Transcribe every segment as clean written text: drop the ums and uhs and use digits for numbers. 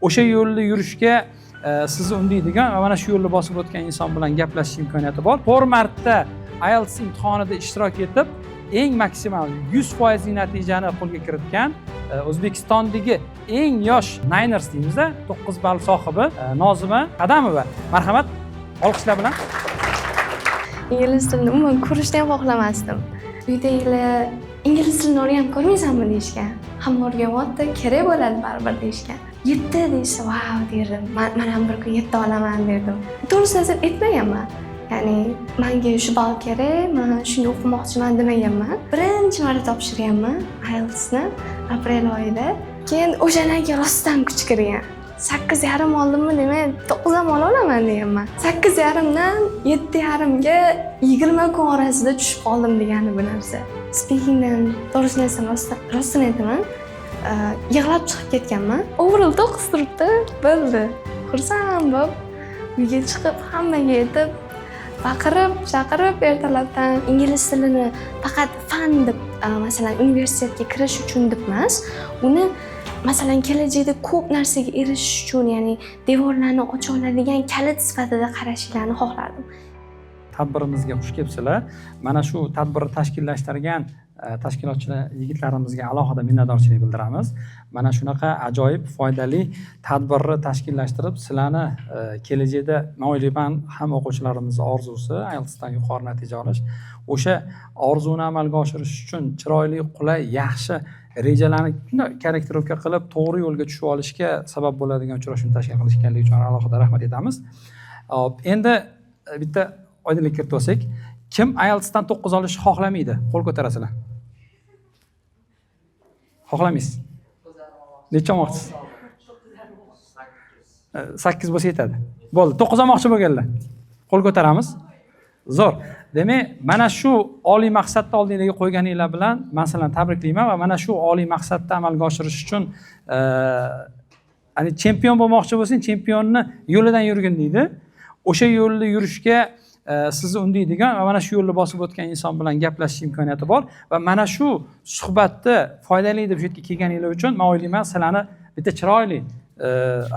o'sha yo'lda yurishga sizni undaydigan va mana shu yo'lda bosib o'tgan inson bilan gaplashish imkoniyati bor. 4 marta IELTS imtihonida ishtirok etib, eng maksimal 100% natijani qo'lga kiritgan O'zbekistondagi eng yosh Niners deymizda 9 ball sohibi Nozima Qadamova. Marhamat, olqishlar bilan. Ingliz tilini umuman ko'rishni ham xohlamasdim. Uydagilar ingliz tilini o'rganib ko'rmaysanmi deyishgan. Hamma o'rganyapti, kerak bo'ladi baribir deyishgan. 7 deysa, "Wow" derdim. Men ham bir kun 7 olaman derdim. To'g'risini aytsam aytmaganman. Ya'ni menga shu ball kerak, men shuni o'qimoqchiman demaganman. Birinchi marta topshirganman IELTSni aprel oyida. Keyin o'shandan keyin rostdan kuch kirgan. 8,5 oldimmi, demak 9 ham ola olaman deganman. 8,5dan 7,5ga 20 kun orasida tushib qoldim degani bu narsa. Speakingdan to'g'risini aytsam rostini aytaman. Yig'lab chiqib ketganman. Overall 9 turibdi, bo'ldi. Xursand bo'lib uyga chiqib hammaga aytib baqirib, chaqirib ertalabdan ingliz tilini faqat fan deb, masalan, universitetga kirish uchun deb emas, uni masalan kelajakda ko'p narsaga erishish uchun, ya'ni devorlarni ocha oladigan kalit sifatida qarashinglarni xohlardim. Tadbirimizga xush kelibsizlar. Mana shu tadbirni tashkillashtirgan tashkilotchilar yigitlarimizga alohida minnatdorchilik bildiramiz. Mana shunaqa ajoyib, foydali tadbirni tashkillashtirib, sizlarni kelajakda men o'ylayman ham o'quvchilarimizning orzusi IELTSdan yuqori natija olish. O'sha orzuni amalga oshirish uchun chiroyli, qulay, yaxshi rejalarni korrektirovka qilib, to'g'ri yo'lga tushib olishga sabab bo'ladigan uchrashuvni tashkil qilishganligi uchun alohida rahmat aytamiz. Endi bitta oydinlik kiritib olsak, kim IELTSdan 9 olishni xohlamaydi? Qo'l ko'tarasizlar. Xohlamaysiz? Necha olmoqchisiz? 8 bo'lsa yetadi. Bo'ldi, 9 olmoqchi bo'lganlar. Qo'l ko'taramiz. Zo'r. Demak, mana shu oliy maqsadni oldingizga qo'yganinglar bilan men sizlarni tabriklayman va mana shu oliy maqsadni amalga oshirish uchun ya'ni chempion bo'lmoqchi bo'lsang, chempionni yo'lidan yurgin deydi. O'sha yo'lda yurishga sizni undaydigan va mana shu yo'lda bosib o'tgan inson bilan gaplashish imkoniyati bor va mana shu suhbatni foydali deb shu yerga kelganinglar uchun men o'ylayman, sizlarni bitta chiroyli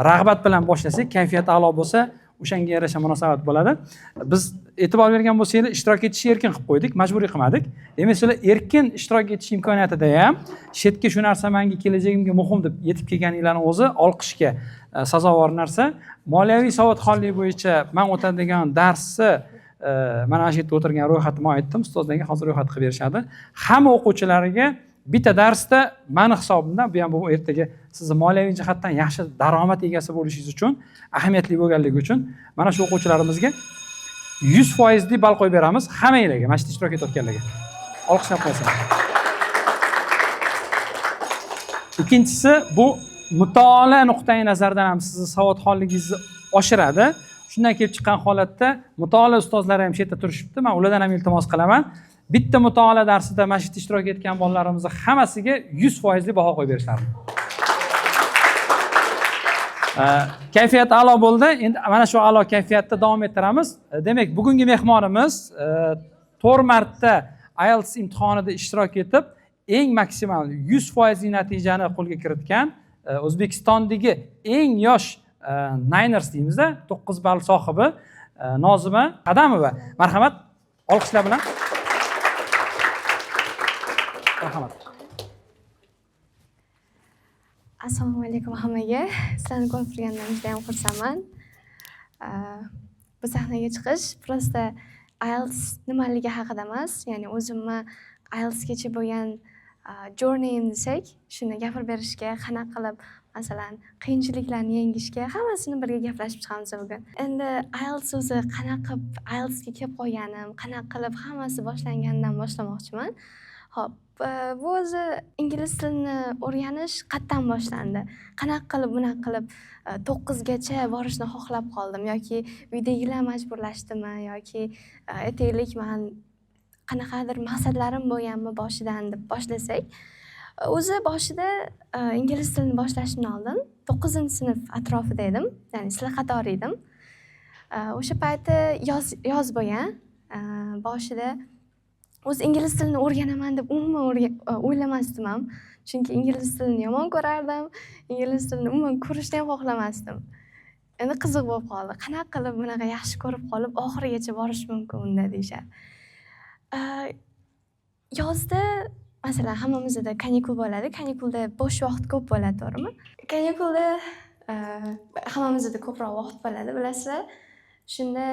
rag'bat bilan boshlasak, kayfiyat a'lo bo'lsa, o'shanga yarasha munosabat bo'ladi. Biz e'tibor bergan bo'lsanglar, ishtirok etishni erkin qilib qo'ydik, majburiy qilmadik. Demak, sizlar erkin ishtirok etish imkoniyatida ham chetga shu narsa menga kelajagimga muhim deb yetib kelganinglarning o'zi olqishga sazovor narsa. Moliyaviy savodxonlik bo'yicha men o'tadigan darsni mana shu yerda o'tirgan ro'yxatni men aytdim, ustozlarga hozir ro'yxat qilib berishadi. Hamma o'quvchilarga bitta darsda meni hisobimdan, bu ham bu ertaga sizni moliyaviy jihatdan yaxshi daromad egasi bo'lishingiz uchun, ahamiyatli bo'lganligi uchun mana shu o'quvchilarimizga 100% ball qo'yib beramiz hammanglarga, mana shu ishtirok etayotganlarga. Olqishlab qo'yasizlar. Ikkinchisi, bu mutolaa nuqtai nazaridan ham sizni savodxonligingizni oshiradi. Shundan kelib chiqqan holatda mutolaa ustozlari ham chetda turishibdi. Men ulardan ham iltimos qilaman. Bitta mutolaa darsida mana shu ishtirok etgan bolalarimizni hammasiga 100% baho qo'yib berishlarini. Kayfiyat a'lo bo'ldi. Endi mana shu a'lo kayfiyatda davom ettiramiz. Demak, bugungi mehmonimiz 4 marta IELTS imtihonida ishtirok etib, eng maksimal 100% natijani qo'lga kiritgan O'zbekistondagi eng yosh Niners deymizda 9 ball sohibi Nozima Qadamova. Marhamat, olqishlar bilan. Marhamat. Assalomu alaykum hammaga. Sizlarni ko'rib turganimdan juda ham xursandman. Bu sahnaga chiqish prosta IELTS nimaligi haqida emas, ya'ni o'zimni IELTSgacha bo'lgan journeyim desak, shuni gapirib berishga, qanaqa qilib masalan qiyinchiliklarni yengishga hammasini birga gaplashib chiqamiz bugun. Endi IELTS o'zi qanaqa qilib IELTSga kelib qolganim, qanaqa qilib hammasi boshlanganidan boshlamoqchiman. Xo'p, bu o'zi ingliz tilini o'rganish qayerdan boshlandi? Qanaqa qilib bunaqa qilib 9 gacha borishni xohlab qoldim yoki uydagilar majburlashdimi yoki aytaylik men qanaqadir maqsadlarim bo'lganmi boshidan deb boshlasak, o'zi boshida ingliz tilini boshlashimdan oldin 9-sinf atrofida edim, ya'ni sizlar qatori edim. O'sha payti yoz bo'lgan. Boshida o'zi ingliz tilini o'rganaman deb umuman o'ylamasdim ham. Chunki ingliz tilini yomon ko'rardim. Ingliz tilini umuman ko'rishni ham xohlamasdim. Endi qiziq bo'lib qoldi. Qanaqa qilib bunaqa yaxshi ko'rib qolib, oxirigacha borish mumkin unda deyishadi. Yozda masalan hammamizda kanikul bo'ladi. Kanikulda bo'sh vaqt ko'p bo'ladi, to'g'rimi? Kanikulda hammamizda ko'proq vaqt bo'ladi, bilasizlar. Shunda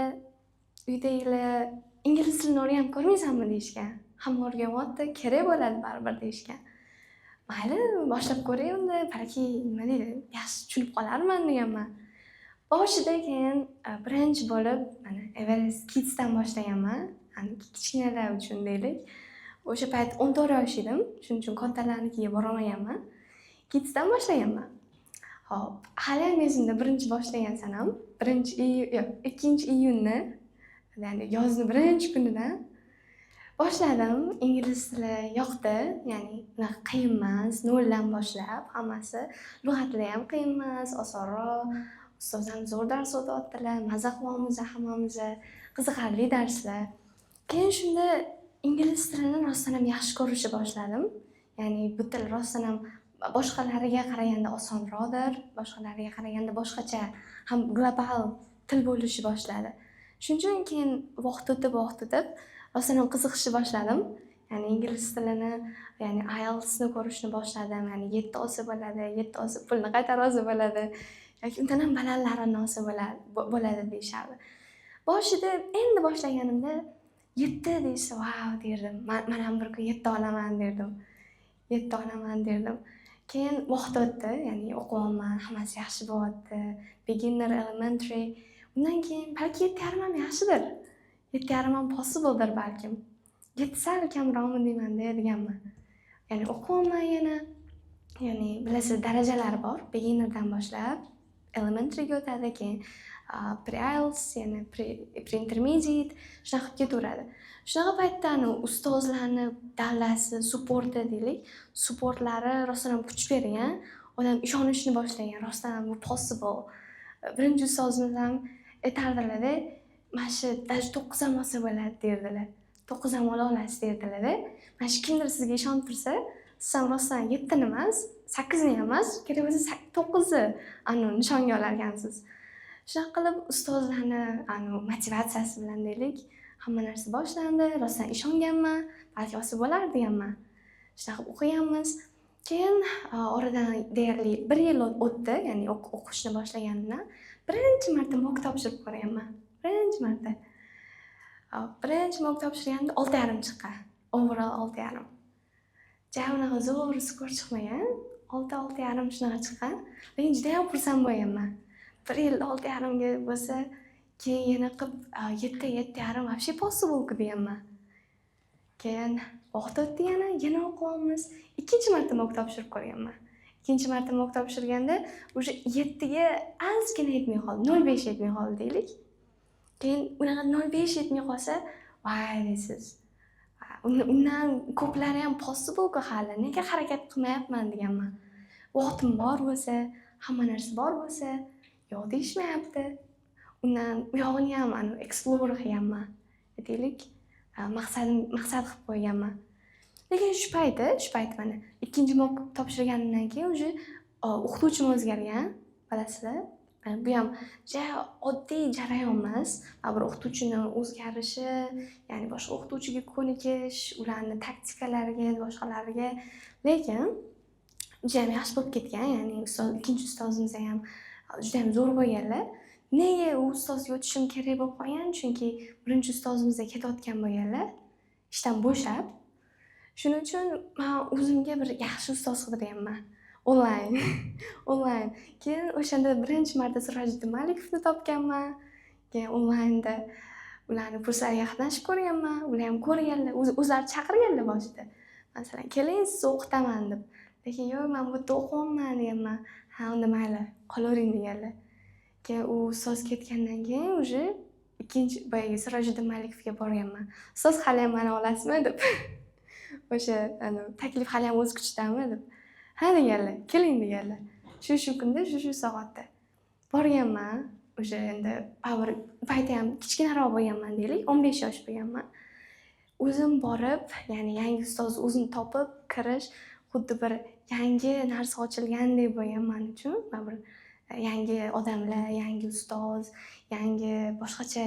uydagilar ingliz tilini o'rganib ko'rmaysanmi deyishgan. Hamma o'rganyapti, kerak bo'ladi baribir deyishgan. Mayli, boshlab ko'ray unda, balki nima deydi, yaxshi tushunib qolarman deganman. Boshida keyin birinchi bo'lib mana Everest Kids'dan boshlaganman. Kichkinalar uchun deylik. O'sha payt 14 yosh edim, shuning uchun kattalarnikiga bora olmaganman. Kids'dan boshlaganman. Hop, hali ham esimda birinchi boshlagan sanam, 2-iyunni, ya'ni yozni birinchi kunidan boshladim. Ingliz tili yoqdi, ya'ni unaqa qiyin emas, noldan boshlab, hammasi lug'atlar ham qiyin emas, osonroq. Ustoz ham zo'r dars o'tyaptilar, maza qilyapmiz hammamiz, qiziqarli darslar. Keyin shunda ingliz tilini rostdan ham yaxshi ko'rishni boshladim. Ya'ni bu til rostdan ham boshqalariga qaraganda osonroqdir, boshqalariga qaraganda boshqacha ham global til bo'lishni boshladi. Shuning uchun keyin vaqt o'tib rostdan ham qiziqishni boshladim. Ya'ni ingliz tilini, ya'ni IELTS'ni ko'rishni boshladim. Ya'ni 7 olsa bo'ladi, 7 olsa pulni qaytarib olsa bo'ladi. Yoki undan ham balandlarini olsa bo'ladi deyishardi. Boshida endi boshlaganimda 7 deysa, "Wow" derdim. Men ham bir kun 7 olaman derdim. 7 olaman derdim. Keyin vaqt o'tdi, ya'ni o'qiyapman, hammasi yaxshi bo'lyapti. Beginner, elementary. Undan keyin balki 7,5 ham yaxshidir. 7,5 ham possibledir balkim. 7 sal kamroqmi deyman-da deganman. Ya'ni o'qiyapman yana. Ya'ni bilasizlar, darajalar bor. Beginnerdan boshlab elementaryga o'tadi, keyin pre-IELTS, ya'ni pre-intermediate, shunaqa ketaveradi. Shunaqa paytda ustozlarni dallasi, supporti deylik, supportlari rostdan ham kuch bergan, odam ishonishni boshlagan, rostdan ham bu possible. Birinchi ustozimiz ham aytardilar-da, "Mana shu 9 ham olsa bo'ladi" derdilar. 9 ham ola olasiz derdilar-da. Mana shu kimdir sizga ishonib tursa, siz ham rostdan 7 ni emas, 8 ni emas, kerak bo'lsa 9 ni nishonga olar ekansiz. Shunaqa qilib ustozlarni motivatsiyasi bilan deylik, hamma narsa boshlandi, rostdan ishonganman, balki olsa bo'lar deganman. Shunaqa o'qiganmiz. Keyin oradan deyarli 1 yil o'tdi, ya'ni o'qishni boshlaganimdan birinchi marta mock topshirib ko'rganman. Birinchi marta. Birinchi mock topshirganda 6,5 chiqqan. Overall 6,5. Ja, unaqa zo'r skor chiqmagan. 6,5 shunaqa chiqqan. Men juda ham xursand bo'lganman. 1 yil 6,5 ga bo'lsa, keyin yana qilib 7, 7,5 вообще possible deganman. Keyin vaqt o'tdi, yana o'qiyapmiz. Ikkinchi marta mock topshirib ko'rganman. Ikkinchi marta mock topshirganda o'sha 7 ga ozgina yetmay qoldi, 0,5 yetmay qoldi deylik. Keyin unaqa 0,5 yetmay qolsa, voy deysiz. Undan ko'plari ham possible-ku hali. Nega harakat qilmayapman deganman. Vaqtim bor bo'lsa, hamma narsa bor bo'lsa, yo'q deyishmayapti. Undan u yog'ini ham explore qilganman. Deylik, maqsad qilib qo'yganman. Lekin shu payt mana ikkinchi mock topshirganimdan keyin o'sha o'qituvchim o'zgargan, bilasizlar. Bu ham oddiy jarayon emas. Bir o'qituvchini o'zgarishi, ya'ni boshqa o'qituvchiga ko'nikish, ularning taktikalariga, boshqalariga. Lekin juda ham yaxshi bo'lib ketgan, ya'ni ikkinchi ustozimiz ham juda ham zo'r bo'lganlar. Nega u ustozga o'tishim kerak bo'lib qolgan? Chunki birinchi ustozimizda ketayotgan bo'lganlar, ishdan bo'shab. Shuning uchun men o'zimga bir yaxshi ustoz qidirganman. Onlayn. Keyin o'shanda birinchi marta Sirajiddin Malikovni topganman. Keyin onlaynda ularni kurslariga qatnashib ko'rganman. Ular ham ko'rganlar, o'zlari chaqirganlar boshida. Masalan, keling sizni o'qitaman deb. Lekin yo'q, men bu yerda o'qiyapman deganman. Ha, unda mayli, qolavering deganlar. Keyin u ustoz ketgandan keyin o'sha ikkinchi boyagi Sirajiddin Malikovga borganman. Ustoz hali ham meni olasizmi deb. O'sha taklif hali ham o'z kuchidami deb. Ha deganlar, keling deganlar. Shu kunda, shu soatda borganman. O'sha endi payt ham kichkinaroq bo'lganman deylik, 15 yosh bo'lganman. o'zim borib, ya'ni yangi ustoz o'zim topib kirish xuddi bir yangi narsa ochilgandek bo'lgan men uchun. Va bir yangi odamlar, yangi ustoz, yangi boshqacha,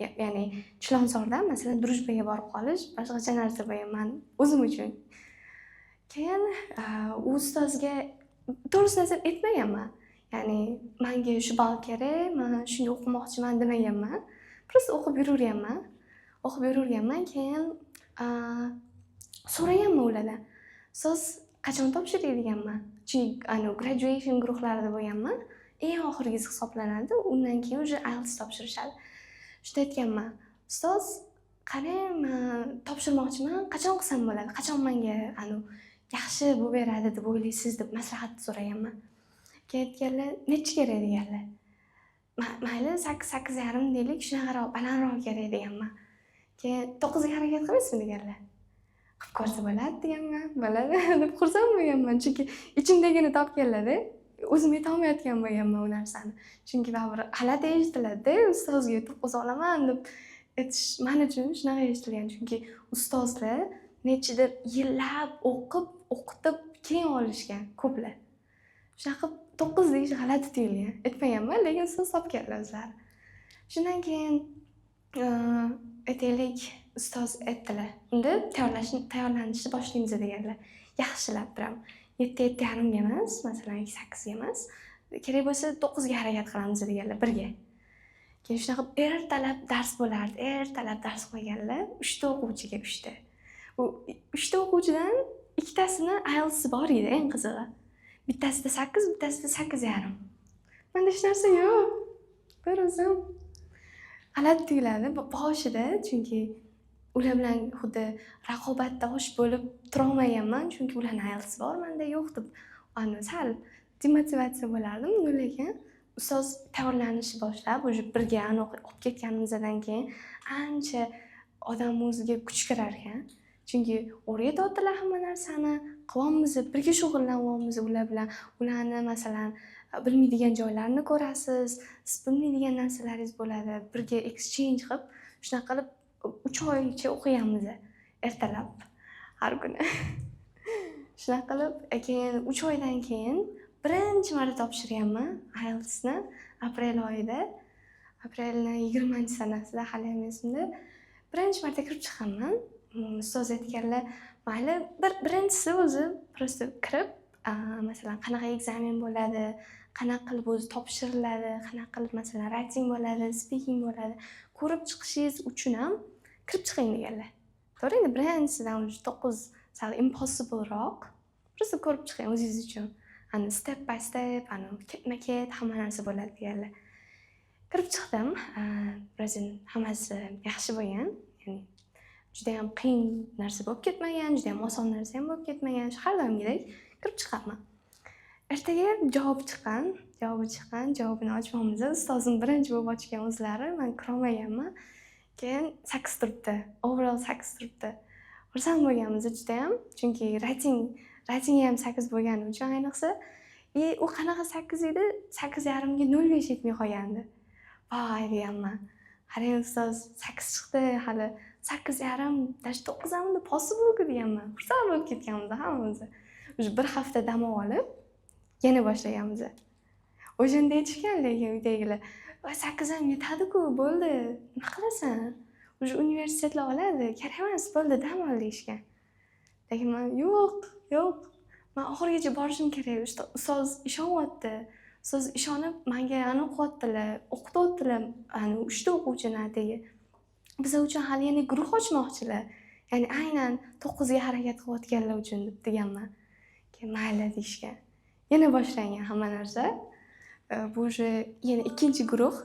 ya'ni Chilonzorda masalan Družbaga borib qolish boshqacha narsa bo'lgan men o'zim uchun. Keyin u ustozga to'g'risini aytmaganman. Ya'ni menga shu ball kerak, men shunga o'qimoqchiman demaganman. Prosta o'qib yuraverganman. Keyin so'raganman ulardan. Siz qachon topshiray deganman. Chunki graduation guruhlarida bo'lganman. Eng oxirgisi hisoblanadi. Undan keyin уже IELTS topshirishadi. Shunda aytganman, ustoz, qarang, men topshirmoqchiman, qachon qilsam bo'ladi? Qachon menga yaxshi bo'lib beradi deb o'ylaysiz deb maslahat so'raganman. Keyin aytganlar, necha kerak deganlar. Mayli 8.5 deylik, shunaqaroq balandroq kerak deganman. Keyin 9 ga harakat qilmaysizmi deganlar. Qilib ko'rsa bo'ladi deganman. Bo'ladi deb xursand bo'lganman, chunki ichimdagini topganlar-da. O'zim aytolmayotgan bo'lganman u narsani. Chunki baribir g'alati eshitiladi-da, ustozga 9 olaman deb aytish men uchun shunaqa eshitilgan. Chunki ustozlar nechidir yillab o'qitib keyin olishgan ko'plar. Shunaqa 9 deyish g'alati tuyulgan. Aytmaganman, lekin so'z topganlar o'zlari. Shundan keyin aytaylik, ustoz aytdilar. Unda tayyorlanishni boshlaymiz deganlar. Yaxshilab biram. 7:30 emas, masalan 8 ga emas. Kerak bo'lsa 9 ga harakat qilamiz deganlar birga. Keyin shunaqa ertalab dars bo'lardi. Ertalab dars qo'yganlar 3 ta o'quvchiga 3 ta. U 3 ta o'quvchidan ikkitasini IELTS bor edi, eng qizig'i. Bittasida 8, bittasida 8.5. Menda hech narsa yo'q. Bir o'zim g'alati tuyuladi boshida, chunki ular bilan xuddi raqobatda osh bo'lib turolmaganman, chunki ularning IELTS bor, menda yo'q deb sal demotivatsiya bo'lardim. Lekin ustoz tayyorlanishni boshlab, o'sha birga o'qib ketganimizdan keyin ancha odam o'ziga kuch kirar ekan. Chunki o'rgatyaptilar hamma narsani, qilyapmiz, birga shug'ullanyapmiz ular bilan. Ularni masalan bilmaydigan joylarini ko'rasiz, siz bilmaydigan narsalaringiz bo'ladi. Birga exchange qilib, shunaqa qilib 3 oycha o'qiyamiz ertalab har kuni. Shunaqa qilib, keyin 3 oydan keyin birinchi marta topshirganman IELTSni aprel oyida. Aprelning 20-sanasida, hali ham esimda. Birinchi marta kirib chiqqanman. Ustoz aytganlar, mayli, birinchisi o'zi prosta kirib, masalan, qanaqa ekzamen bo'ladi, qanaqa qilib o'zi topshiriladi, qanaqa qilib masalan writing bo'ladi, speaking bo'ladi, ko'rib chiqishingiz uchun ham kirib chiqing deganlar. To'g'ri, endi birinchisidan 9 sal impossible roq. Prosta ko'rib chiqing o'zingiz uchun. Step by step, ketma-ket hamma narsa bo'ladi deganlar. Kirib chiqdim. Biroz hammasi yaxshi bo'lgan. Ya'ni juda ham qiyin narsa bo'lib ketmagan, juda ham oson narsa ham bo'lib ketmagan. Har doimgidek kirib chiqaman. Ertaga javob chiqqan. Javobini ochmoqmiz. Ustozim birinchi bo'lib ochgan o'zlari, men kirolmaganman. Keyin 8 turibdi. Overall 8 turibdi. Xursand bo'lganmiz juda ham, chunki writing ham 8 bo'lgani uchun ayniqsa, u qanaqa 8 edi? 8.5 ga 0.5 yetmay qolgandi. Voy deganman. Qarang ustoz 8 chiqdi, hali 8.5 dash 9 hamda possible deganman. Xursand bo'lib ketganmiz hammamiz. O'sha bir hafta dam olib, yana boshlaganmiz. O'shanda aytishgan lekin uydagilar, "8 ham yetadi-ku, bo'ldi. Nima qilasan? O'sha universitetlar oladi, kerak emas, bo'ldi, dam ol" deyishgan. Lekin men yo'q. Men oxirigacha borishim kerak. Ustoz ishonyapti. Ustoz ishonib menga o'qiyaptilar, o'qityaptilar. 3 ta o'quvchini atigi. Bizlar uchun hali yana guruh ochmoqchilar. Ya'ni aynan 9 ga harakat qilayotganlar uchun deb deganman. Keyin mayli deyishgan. Yana boshlangan hamma narsa. Bu yana ikkinchi guruh.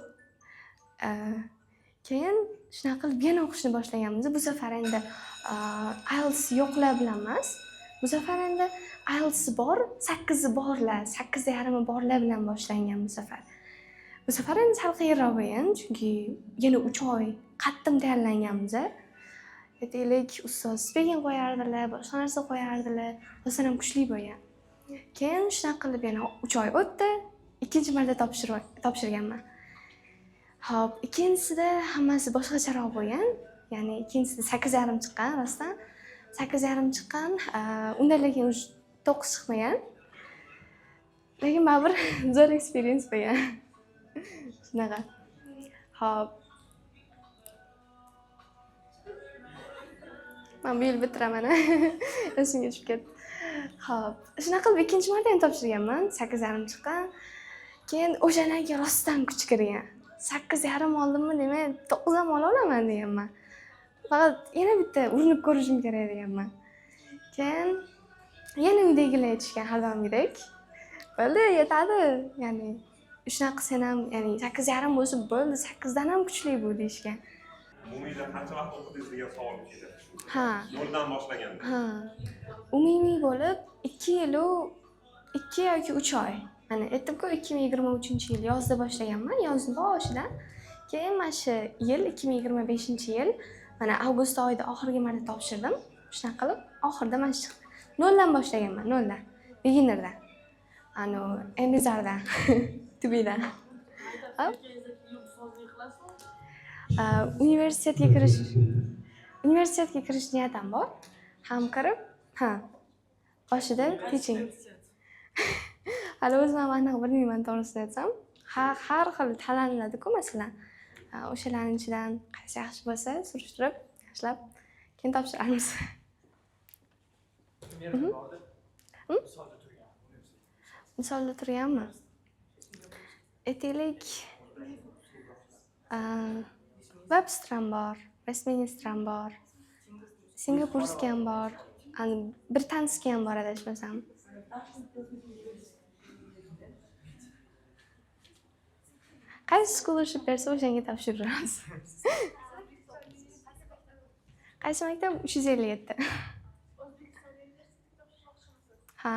Keyin shunaqa qilib yana o'qishni boshlaganmiz. Bu safar endi IELTS yo'qlar bilan emas. Bu safar endi IELTS bor, 8 borlar, 8.5 borlar bilan boshlangan bu safar. Bu safar endi sal qiyinroq bo'lgan, chunki yana 3 oy qattiq tayyorlanganmiz. Aytaylik, ustoz speaking qo'yardilar, boshqa narsa qo'yardilar, o'zlari ham kuchli bo'lgan. Keyin shunaqa qilib yana 3 oy o'tdi. Ikkinchi marta topshirganman. Xo'p, ikkinchisida hammasi boshqacharoq bo'lgan. ya'ni ikkinchisida 8,5 chiqqan rostdan. 8,5 chiqqan. Undan lekin уже 9 chiqmagan. Lekin baribir zo'r experience bo'lgan. Shunaqa. Hop. Men bu yil bitiraman. Esimga tushib ketdi. Hop. Shunaqa qilib ikkinchi marta ham topshirganman. 8,5 chiqqan. Keyin o'shandan keyin rostdan kuch kirgan. 8,5 oldimmi, demak 9 ham ola olaman deganman. Faqat yana bitta urinib ko'rishim kerak deganman. Keyin yana uydagilar aytishgan har doimgidek. Bo'ldi, yetadi. Ya'ni shunaqa sen ham, ya'ni 8,5 bo'lsa bo'ldi, 8 dan ham kuchli bu deyishgan. Umumiyda qancha vaqt o'qidingiz degan savol keladi. Ha. Yo'ldan boshlaganda. Ha. Umumiy bo'lib 2 yil 2 yoki 3 oy. Mana aytdim-ku 2023-yil yozda boshlaganman, yozning boshidan. Keyin mana shu yil 2025-yil mana avgust oyida oxirgi marta topshirdim. Shunaqa qilib oxirida mana shu chiqdi. 0 dan boshlaganman, 0 dan. Beginnerdan. Emizardan. Tubidan. Universitetga kirish niyatim bor. Ham kirib, boshida teaching. Hali o'zim ham aniq bilmayman to'g'risini aytsam. Har xil tanlanadi-ku masalan. O'shalarning ichidan qaysi yaxshi bo'lsa, surishtirib, yaxshilab keyin topshiramiz. Misolda turganmi? Aytaylik, Webster ham bor, Westminster ham bor, Singapurskiy ham bor, Britanskiy ham bor adashmasam. Qaysi scholarship bersa o'shanga topshiramiz. Qaysi maktab? 357. Ha.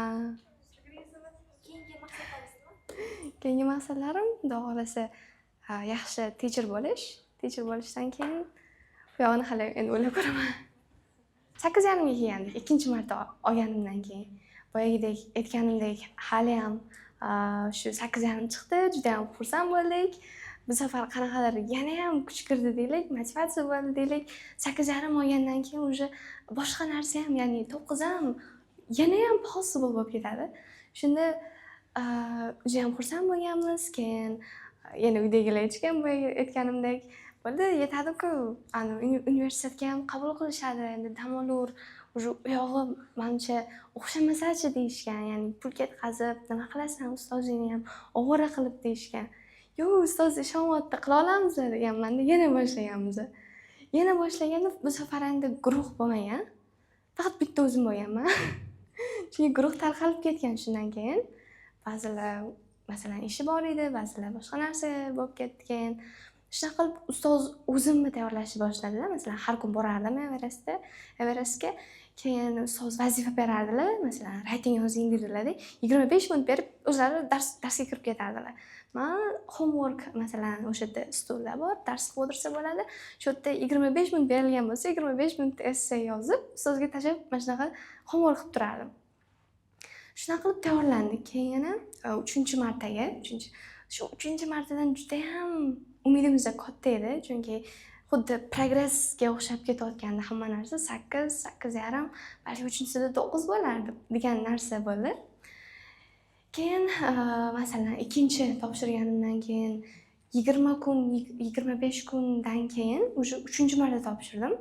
Keyingi maqsadlarim Xudo xolasa yaxshi teacher bo'lish. Teacher bo'lishdan keyin bu yog'ini hali endi o'ylab ko'raman. 8,5 ga kelgandik, ikkinchi marta olganimdan keyin. Boyagidek aytganimdek hali ham shu 8,5 chiqdi, juda ham xursand bo'ldik. Bu safar qanaqadir yana ham kuch kirdi deylik, motivatsiya bo'ldi deylik. 8,5 olgandan keyin уже boshqa narsa ham, ya'ni 9 ham yana ham possible bo'lib ketadi. Shunda juda ham xursand bo'lganmiz. Keyin yana uydagilar aytishgan, boya aytganimdek, bo'ldi, yetadi-ku. Universitetga ham qabul qilishadi, endi dam olur. Уже u yog'i menimcha o'xshamasa-chi deyishgan, ya'ni pul ketkazib, nima qilasan, ustozingni ham ovora qilib deyishgan. Yo'q, ustoz ishonyapti, qila olamiz deganman-da, yana boshlaganmiz. Yana boshlaganda bu safar endi guruh bo'lmagan. Faqat bitta o'zim bo'lganman. Chunki guruh tarqalib ketgan shundan keyin. Ba'zilar masalan ishi bor edi, ba'zilar boshqa narsa bo'lib ketgan. Shunaqa qilib ustoz o'zimni tayyorlashni boshladilar. Masalan, har kun borardim Everestga. Keyin ustoz vazifa berardilar. Masalan, writing yozing dedilar-da. 25 minut berib, o'zlari darsga kirib ketardilar. Men homework masalan o'sha yerda stollar bor, dars o'tirsa bo'ladi. Shu yerda 25 minut berilgan bo'lsa, 25 minut essay yozib, ustozga tashlab, mana shunaqa homework qilib turardim. Shunaqa qilib tayyorlandik. Keyin yana 3-martaga, shu 3-martadan juda ham umidimiz katta edi, chunki xuddi progressga o'xshab ketayotgandi hamma narsa. 8, 8,5, balki 3-sida 9 bo'lardi degan narsa bo'ldi. Keyin masalan ikkinchi topshirganimdan keyin 20 kun, 25 kundan keyin o'sha 3-marta topshirdim.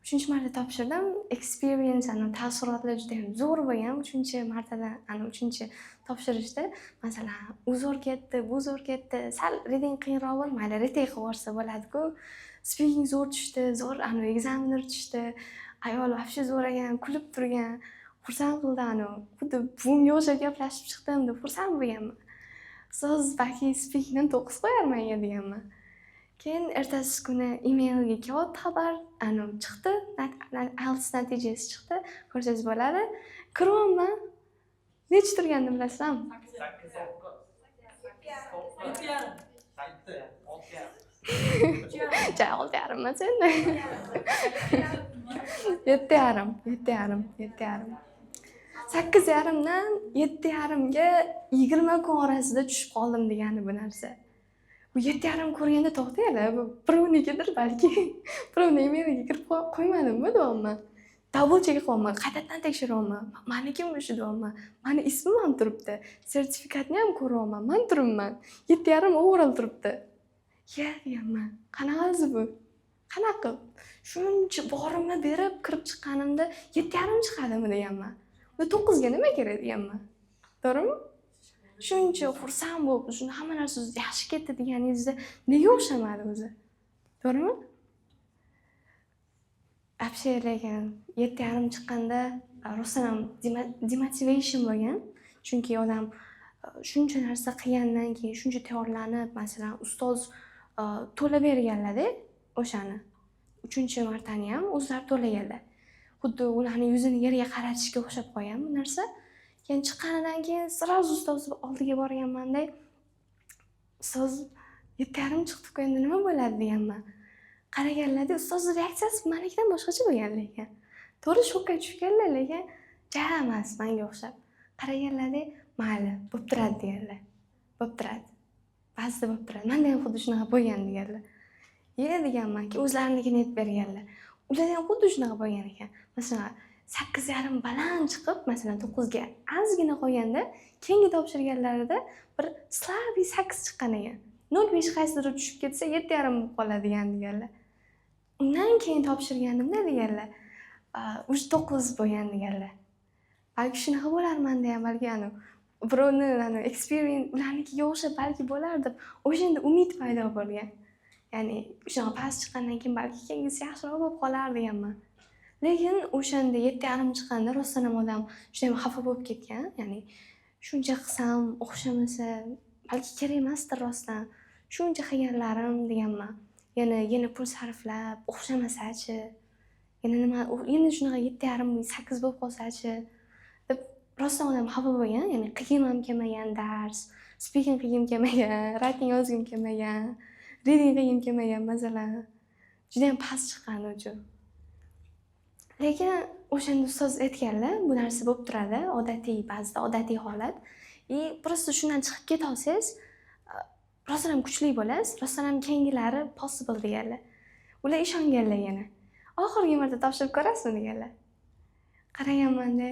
3-marta topshirdim. Experience taassurotlar juda ham zo'r bo'lgan. 3-martada, 3 topshirishda masalan, u zo'r ketdi, bu zo'r ketdi. Sal reading qiyinroq bo'ldi, mayli retake qilib yuborsa bo'ladi-ku. Speaking zo'r tushdi, zo'r examiner tushdi. Ayol вообще zo'r ekan, kulib turgan. Xursand qildi xuddi buvimga o'xshab gaplashib chiqdim deb xursand bo'lganman. Ustoz balki speakingdan 9 qo'yarman deganman. Keyin ertasi kuni emailga katta xabar chiqdi, IELTS natijasi chiqdi. Ko'rsangiz bo'ladi. Kiryapman. Necha turganini bilasizmi? 8,5. 6,5 emas endi. 7,5. 8,5dan 7,5ga 20 kun orasida tushib qoldim degani bu narsa. bu 7,5 ko'rganda to'xtanglar, bu birovnikidir balki. Birovning meniga kirib qo'ymadimmi deyapman. Double check qilyapman, qaytadan tekshiryapman. Manikimi shu deyapman. Mani ismim ham turibdi. Sertifikatni ham ko'ryapman. Men turibman. 7,5 overall turibdi. Ya deyapman. Qanaqasi bu? Qanaqa? Shuncha borimni berib kirib chiqqanimda 7,5 chiqadimi deyapman. Unda 9 ga nima kerak deyapman. To'g'rimi? Shuncha xursand bo'lib, shuni hamma narsa yaxshi ketdi deganingizda nega o'xshamadi o'zi? To'g'rimi? Вообще lekin 7,5 chiqqanda rostdan ham demotivation bo'lgan. Chunki odam shuncha narsa qilgandan keyin, shuncha tayyorlanib, masalan, ustoz to'lab berganlar-da o'shani. 3-martani ham o'zlari to'laganlar. Xuddi ularning yuzini yerga qaratishga o'xshab qolgan bu narsa. Keyin chiqqanidan keyin sразу ustoz oldiga borganmanda, ustoz 7,5 chiqdi-ku, endi nima bo'ladi deganman. Qaraganlarda ustoz reaksiyasi menikidan boshqacha bo'lgan lekin. To'g'ri shokka tushganlar, lekin jala emas menga o'xshab. Qaraganlarda mayli, bo'p turadi deganlar. Bo'p turadi. Ba'zida bo'p turadi. Menda ham xuddi shunaqa bo'lgan deganlar. Deganmanki, o'zlarinigini aytib berganlar. Ularda ham xuddi shunaqa bo'lgan ekan. Masalan, 8,5 baland chiqib, masalan 9 ga ozgina qo'yganda, keyingi topshirganlarida bir slabiy 8 chiqqan ekan. 0,5 qaysidir tushib ketsa 7,5 bo'lib qoladigan deganlar. Undan keyin topshirganimda deganlar, 9 bo'lgan deganlar. Balki shunaqa bo'larmanda ham, balki birovni experience ularnikiga o'xshab balki bo'lar deb o'shanda umid paydo bo'lgan. Ya'ni shunaqa past chiqqandan keyin balki keyingisi yaxshiroq bo'lib qolar deganman. Lekin o'shanda 7,5 chiqqanda rostdan ham odam juda ham xafa bo'lib ketgan. Ya'ni shuncha qilsam o'xshamasa, balki kerak emasdir rostdan. Shuncha qilganlarim deganman. Yana pul sarflab o'xshamasa-chi. Yana shunaqa 7,5 8 bo'lib qolsa-chi deb rostdan odam xafa bo'lgan. Ya'ni qilgim ham kelmagan dars, speaking qilgim kelmagan, writing yozgim kelmagan, reading qilgim kelmagan masalan. Juda ham past chiqqan uchun. Lekin o'shanda ustoz aytganlar, bu narsa bo'lib turadi, ba'zida odatiy holat. Prosta shundan chiqib keta olsangiz, rostdan ham kuchli bo'lasiz, rostdan ham keyingilari possible deganlar. Ular ishonganlar yana. Oxirgi marta topshirib ko'rasizmi deganlar. Qaraganmanda,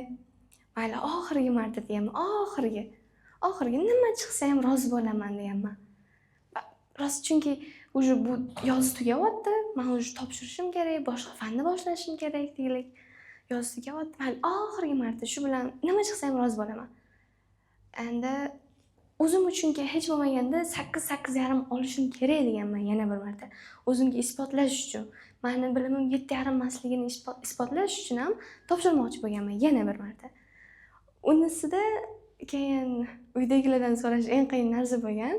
mayli oxirgi marta deyman, oxirgi nima chiqsa ham rozi bo'laman deyman. Rost chunki уже bu yoz tugayapti, men уже topshirishim kerak, boshqa fanni boshlashim kerak deylik. Yoz tugayapti, mayli oxirgi marta shu bilan nima chiqsa ham rozi bo'laman. Endi o'zim uchunki hech bo'lmaganda 8-8,5 olishim kerak deganman yana bir marta. O'zimga isbotlash uchun, meni bilimim 7,5 emasligini isbotlash uchun ham topshirmoqchi bo'lganman yana bir marta. Unisida keyin uydagilardan so'rash eng qiyin narsa bo'lgan.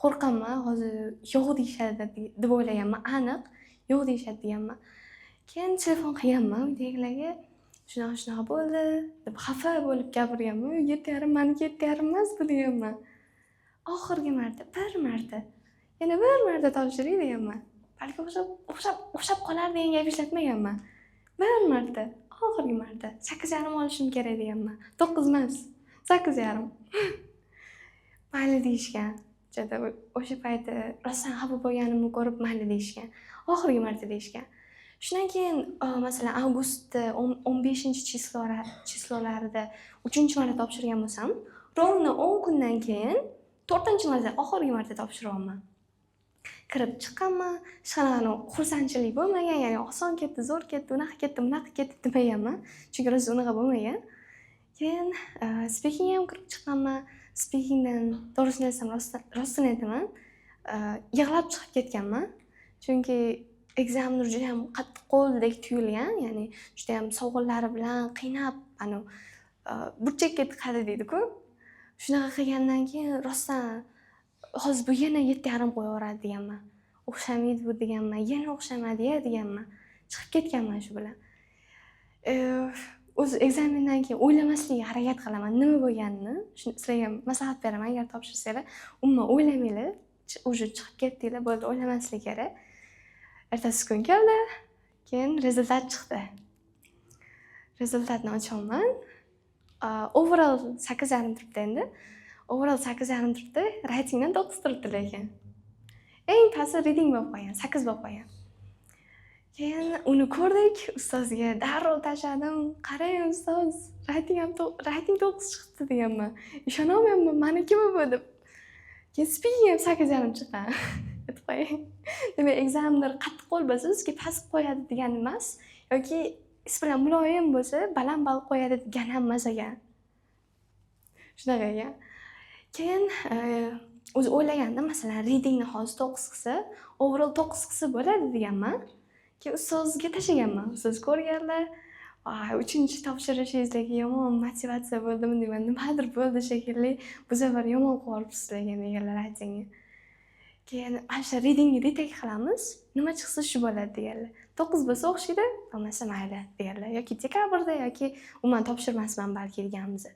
Qo'rqaman, hozir yo'q deyishadi deb o'ylaganman, aniq yo'q deyishadi deganman. Keyin telefon qilganman uydagilarga, shunaqa bo'ldi deb xafa bo'lib gapirganman. 7,5 meniki 7,5 emas bu deganman. Oxirgi marta, yana bir marta topshiring deganman. Balki o'xshab qolar degan gap ishlatmaganman. Bir marta, oxirgi marta 8,5 olishim kerak deganman. 9 emas, 8,5. Mayli deyishgan. O'sha payti rostdan xafa bo'lganimni ko'rib mayli deyishgan. Oxirgi marta deyishgan. Shundan keyin masalan avgust 15-chislolarida 3-marta topshirgan bo'lsam, rovna 10 kundan keyin 4-marta, oxirgi marta topshiryapman. Kirib chiqqanman, hech qanaqa xursandchilik bo'lmagan, ya'ni oson ketdi, zo'r ketdi, unaqa ketdi demaganman. Chunki rosa unaqa bo'lmagan. Keyin speaking ham kirib chiqqanman. Speakingdan to'g'risini aytsam, rostini aytaman, yig'lab chiqib ketganman. Chunki ekzamen juda ham qattiq qo'ldek tuyulgan, ya'ni juda ham sovg'inlari bilan qiynab, burchakka tiqadi deydi-ku. Shunaqa qilgandan keyin rostdan hozir bu yana 7,5 qo'yaveradi deganman. O'xshamaydi bu deganman, yana o'xshamadi-ya deganman. Chiqib ketganman shu bilan. O'zi ekzamendan keyin o'ylamaslikka harakat qilaman, nima bo'lganini. Shuni sizlarga maslahat beraman, agar topshirsanglar, umuman o'ylamanglar. Уже chiqib ketdinglar, bo'ldi, o'ylamaslik kerak. Ertasi kun keldi, keyin rezultat chiqdi. Rezultatni ochaman. Overall 8,5 turibdi endi. Overall 8,5 turibdi, writingdan 9 turibdi lekin. eng pasti reading bo'lib qolgan, 8 bo'lib qolgan. Keyin uni ko'rdik, ustozga darrov tashladim. Qarang ustoz, rating 9 chiqdi deganman. Ishonolmayapman, menikimi bu deb. Keyin speaking ham 8,5 chiqqan. Aytib qo'ying. Demak, ekzamenlar qattiq qo'l bo'lsa, sizga past qo'yadi degani emas, yoki siz bilan muloyim bo'lsa, baland ball qo'yadi degani ham emas ekan. Shunaqa ekan. Keyin o'zi o'ylagandim, masalan, readingni hozir 9 qilsa, overall 9 qilsa bo'ladi deganman. Keyin ustozga tashlaganman. Ustoz ko'rganlar, uchinchi topshirishingizdagi yomon motivatsiya bo'ldimi deyman. Nimadir bo'ldi shekilli, bu safar yomon qilibsiz deganlar ratingni. Keyin mana shu readingni retake qilamiz, nima chiqsa shu bo'ladi deganlar. 9 bo'lsa o'xshaydi, bo'lmasa mayli deganlar. Yoki dekabrda yoki umuman topshirmasman balki deganmiz.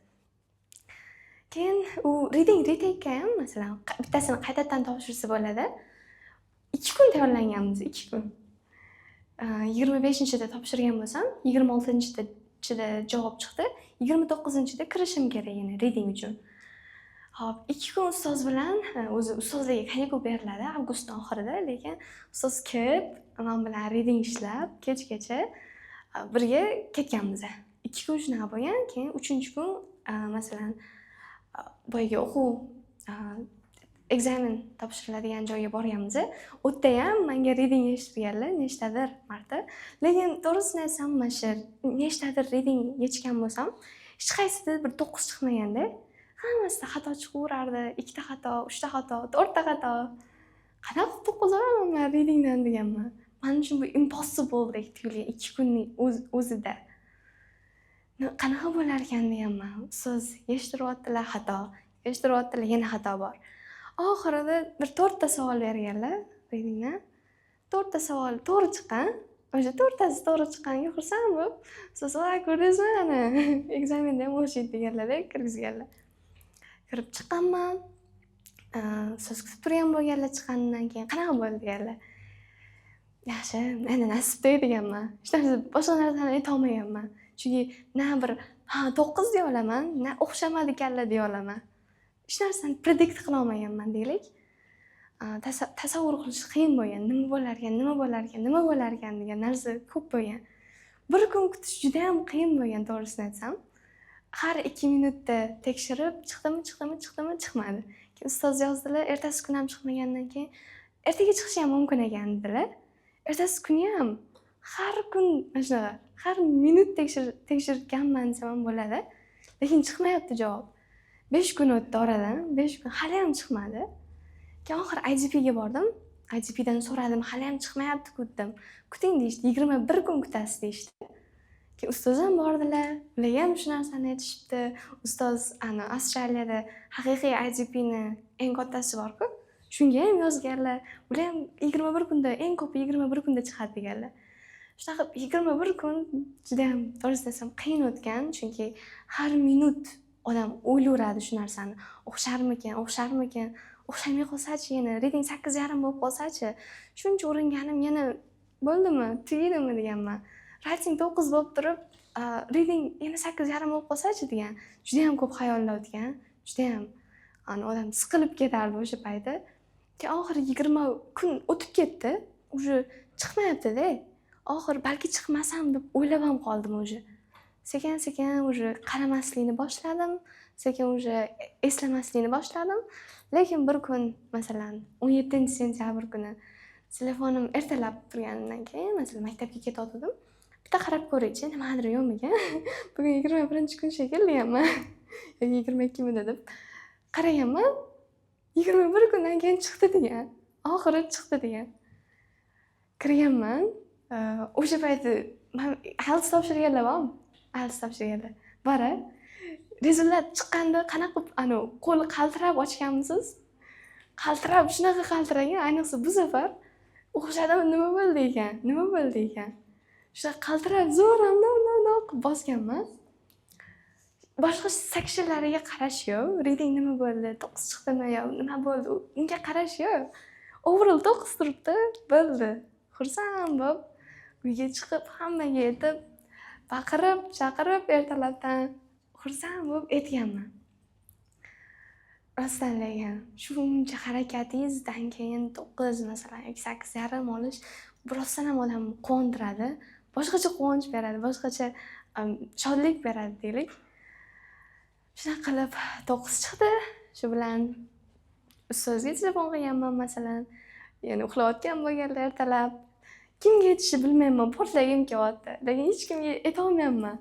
Keyin u reading retake'ga ham masalan bittasini qaytadan topshirsa bo'ladi. 2 kun tayyorlanganmiz, 2 kun. 25-da topshirgan bo'lsam, 26-da javob chiqdi, 29-da kirishim kerak yana reading uchun. Hop, 2 kun ustoz bilan o'zi ustozlarga kanikul beriladi avgustning oxirida, lekin ustoz kelib, men bilan reading ishlab, kechgacha birga ketganmiz. 2 kun shunaqa bo'lgan, keyin 3-kun masalan boyagi o'quv ekzamen topshiriladigan joyga borganmiz. U yerda ham menga reading yechtirganlar nechtadir marta. Lekin to'g'risini aytsam, mana shu nechtadir reading yechgan bo'lsam, hech qaysida bir 9 chiqmaganda, hammasida xato chiqaverardi. 2 ta xato, 3 ta xato, 4 ta xato. Qanaqa 9 olaman men readingdan deganman. Men uchun bu impossible deb tuyulgan 2 kunning o'zida. Qanaqa bo'lar ekan deganman. Ustoz yechtiryaptilar xato, yechtiryaptilar yana xato bor. Oxirida bir 4 ta savol berganlar readingdan. 4 ta savol to'g'ri chiqqan. O'sha 4 tasi to'g'ri chiqqaniga xursand bo'lib, ustoz ko'rdingizmi ana ekzamenda ham o'xshaydi deganlar-dek kirgizganlar. Kirib chiqqanman. Ustoz kutib turgan bo'lganlar chiqqanidan keyin qanaqa bo'ldi deganlar. Yaxshi, endi nasibda deganman. Hech narsa boshqa narsani ayta olmayapman. Chunki na bir 9 deya olaman, na o'xshamadi kalla deya olaman. Hech narsani predict qila olmayapman deylik. Tasavvur qilish qiyin bo'lgan. Nima bo'lar ekan degan narsa ko'p bo'lgan. Bir kun kutish juda ham qiyin bo'lgan, to'g'risini aytsam. Har 2 minutda tekshirib, chiqdimi, chiqmadi. Keyin ustoz yozdilar, ertasi kun ham chiqmagandan keyin ertaga chiqishi ham mumkin ekan dedilar. Ertasi kuni ham har kun mana har minut tekshirganman desam ham bo'ladi. Lekin chiqmayapti javob. 5 kun o'tdi oradan, 5 kun hali ham chiqmadi. Keyin oxiri IGPga bordim. IGPdan so'radim, hali ham chiqmayapti-ku dedim. Kuting deyishdi, 21 kun kutasiz deyishdi. Keyin ustoz ham bordilar, ular ham shu narsani aytishibdi. Ustoz Avstraliyada haqiqiy IGPni eng kattasi bor-ku, shunga ham yozganlar. Ular ham 21 kunda, eng ko'pi 21 kunda chiqadi deganlar. Shunaqa 21 kun juda ham to'g'risini aytsam qiyin o'tgan, chunki har minut odam o'ylayveradi shu narsani. O'xsharmikan? O'xshamay qolsa-chi, yana reading 8,5 bo'lib qolsa-chi? Shuncha o'ringanim yana bo'ldimi, tugaydimi deganman. Rating 9 bo'lib turib, reading yana 8,5 bo'lib qolsa-chi degan. Juda ham ko'p xayollar o'tgan. Juda ham odam siqilib ketardi o'sha payti. Keyin oxiri 20 kun o'tib ketdi. Uje chiqmayapti-da. Oxir balki chiqmasam deb o'ylab ham qoldim o'sha. Sekin-sekin uje qaramaslikni boshladim. Sekin uje eslamaslikni boshladim. Lekin bir kun, masalan, 17-sentyabr kuni telefonim ertalab turganidan keyin, masalan, maktabga ketayotgandim. Bitta qarab ko'raychi, nimadir yo'qmikan? Bugun 21-kun shekilli deganman. Yoki 22 deb qaraganman. 21 kundan keyin chiqdi degan. Oxiri chiqdi degan. Kirganman. O'sha payti health topshirganlar bormi? Health topshirganlar. Bora. Rezultat chiqqanda qanaqa qo'li qaltirab ochganmisiz? Qaltirab, shunaqa qaltiragan, ayniqsa bu safar o'xshadimi, nima bo'ldi ekan? Shunaqa qaltirab zo'ramdan bosganman. Boshqa sectionlariga qarash yo'q. Reading nima bo'ldi? 9 chiqdimi yo nima bo'ldi? Unga qarash yo'q. Overall 9 turibdi, bo'ldi. Xursand bo'lib, uyga chiqib, hammaga aytib, baqirib, chaqirib ertalabdan xursand bo'lib aytganman. rostdan lekin shuncha harakatingizdan keyin 9 masalan yoki 8:30 olish bu rostdan ham odamni quvontiradi. Boshqacha quvonch beradi, boshqacha shodlik beradi deylik. Shunaqa qilib 9 chiqdi. Shu bilan ustozga telefon qilganman masalan. Yana uxlayotgan bo'lganlar ertalab. Kimga aytishni bilmayman, portlagim kelyapti. Lekin hech kimga aytolmayapman.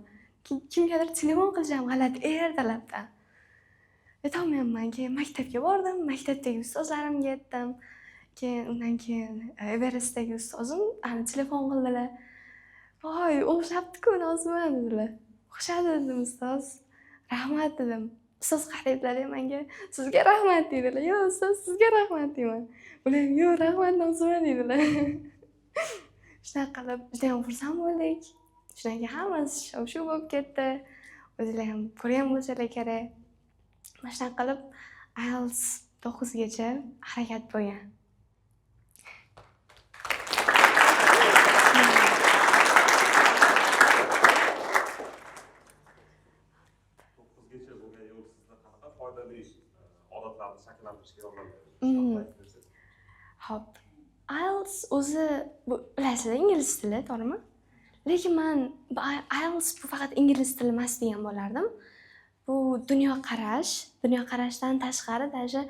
Kimgadir telefon qilishim g'alati ertalabdan. Aytolmayapman. Keyin maktabga bordim, maktabdagi ustozlarimga aytdim. Undan keyin Everestdagi ustozim telefon qildilar. Voy, o'xshabdi-ku Nozima dedilar. O'xshadi dedim ustoz. Rahmat dedim. Ustoz qaraydilar menga. Sizga rahmat dedilar. Yo'q, ustoz, sizga rahmat deyman. Ular yo'q, rahmat Nozima dedilar. Shunaqa qilib juda ham xursand bo'ldik. Shundan keyin hammasi shov-shuv bo'lib ketdi. O'zinglar ham ko'rgan bo'lsalar kerak. Mana shunaqa qilib IELTS 9 gacha harakat bo'lgan. To'qqizgacha bo'lgan yo'l sizda qanaqa foydali odatlarni shakllantirishga yordam berdi? Hop. IELTS o'zi bu bilasizlar ingliz tili, to'g'rimi? Lekin men IELTS bu faqat ingliz tili emas degan bo'lardim. Bu dunyoqarashdan tashqari даже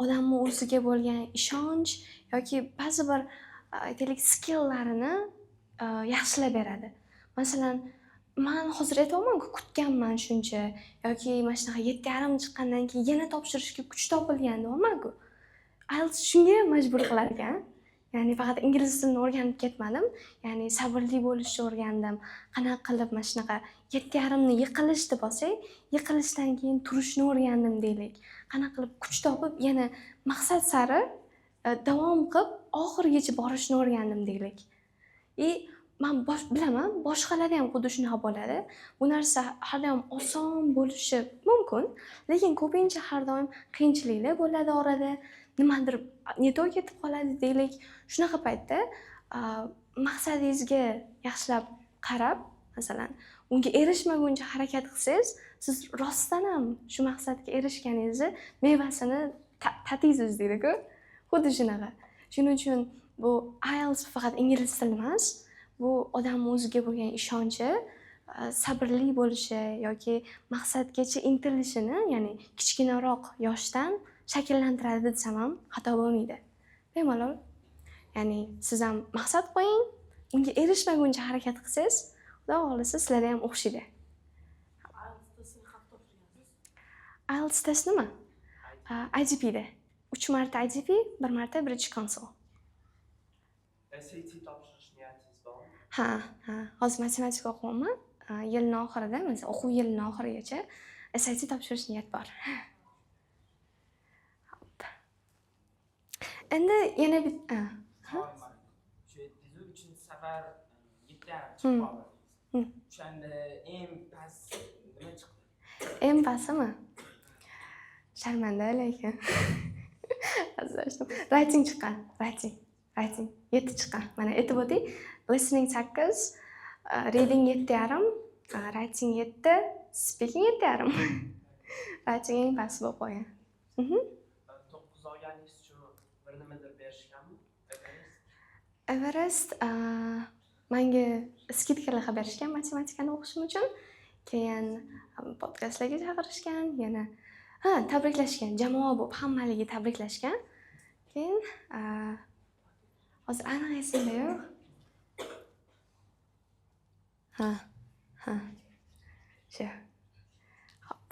odamning o'ziga bo'lgan ishonch yoki ba'zi bir aytaylik skilllarini yaxshilab beradi. Masalan, men hozir aytayapman-ku, kutganman shuncha yoki mana shunaqa 7:30 chiqqandan keyin yana topshirishga kuch topilgan deyapman-ku. IELTS shunga majbur qilar ekan. Ya'ni faqat ingliz tilini o'rganib ketmadim. Ya'ni sabrli bo'lishni o'rgandim. Qanaqa qilib mana shunaqa 7:30 ni yiqilish deb olsak, yiqilishdan keyin turishni o'rgandim deylik. Qanaqa qilib kuch topib yana maqsad sari davom qilib oxirigacha borishni o'rgandim deylik. Men bilaman, boshqalarda ham xuddi shunaqa bo'ladi. Bu narsa har doim oson bo'lishi mumkin, lekin ko'pincha har doim qiyinchiliklar bo'ladi orada. Nimadir ne to ketib qoladi deylik. Shunaqa paytda maqsadingizga yaxshilab qarab, masalan, unga erishmaguncha harakat qilsangiz, siz rostdan ham shu maqsadga erishganingizni mevasini tatiysiz deydi-ku. Xuddi shunaqa. Shuning uchun bu IELTS faqat ingliz tili emas, bu odamning o'ziga bo'lgan ishonchi, sabrli bo'lishi yoki maqsadgacha intilishini, ya'ni kichkinaroq yoshdan shakllantiradi desam ham xato bo'lmaydi. Bemalol. Ya'ni siz ham maqsad qo'ying, unga erishmaguncha harakat qilsangiz, xudo xohlasa sizlarga ham o'xshaydi. IELTS test nima? IGP da. 3 marta IGP, 1 marta British Council. SAT topshirish niyatingiz bormi? Ha. Hozir matematika o'qiyapman. Yilning oxirida, masalan, o'quv yilining oxirigacha SAT topshirish niyat bor. Endi yana bitta. Shu 3-safar 7:30 chiqib qoldi. O'shanda eng past nima chiqdi? Eng pastimi? Sharmanda lekin. Writing chiqqan, writing. 7 chiqqan. Mana aytib o'ting. Listening 8, reading 7,5, writing 7, speaking 7,5. Writing eng past bo'lib qolgan. 9 olganingiz uchun bir nimadir berishganmi? Everest menga skidkalar qilib berishgan matematikani o'qishim uchun. Keyin podkastlarga chaqirishgan, yana tabriklashgan, jamoa bo'lib hammaliga tabriklashgan. Keyin hozir aniq esimda yo'q. Shu. Hop.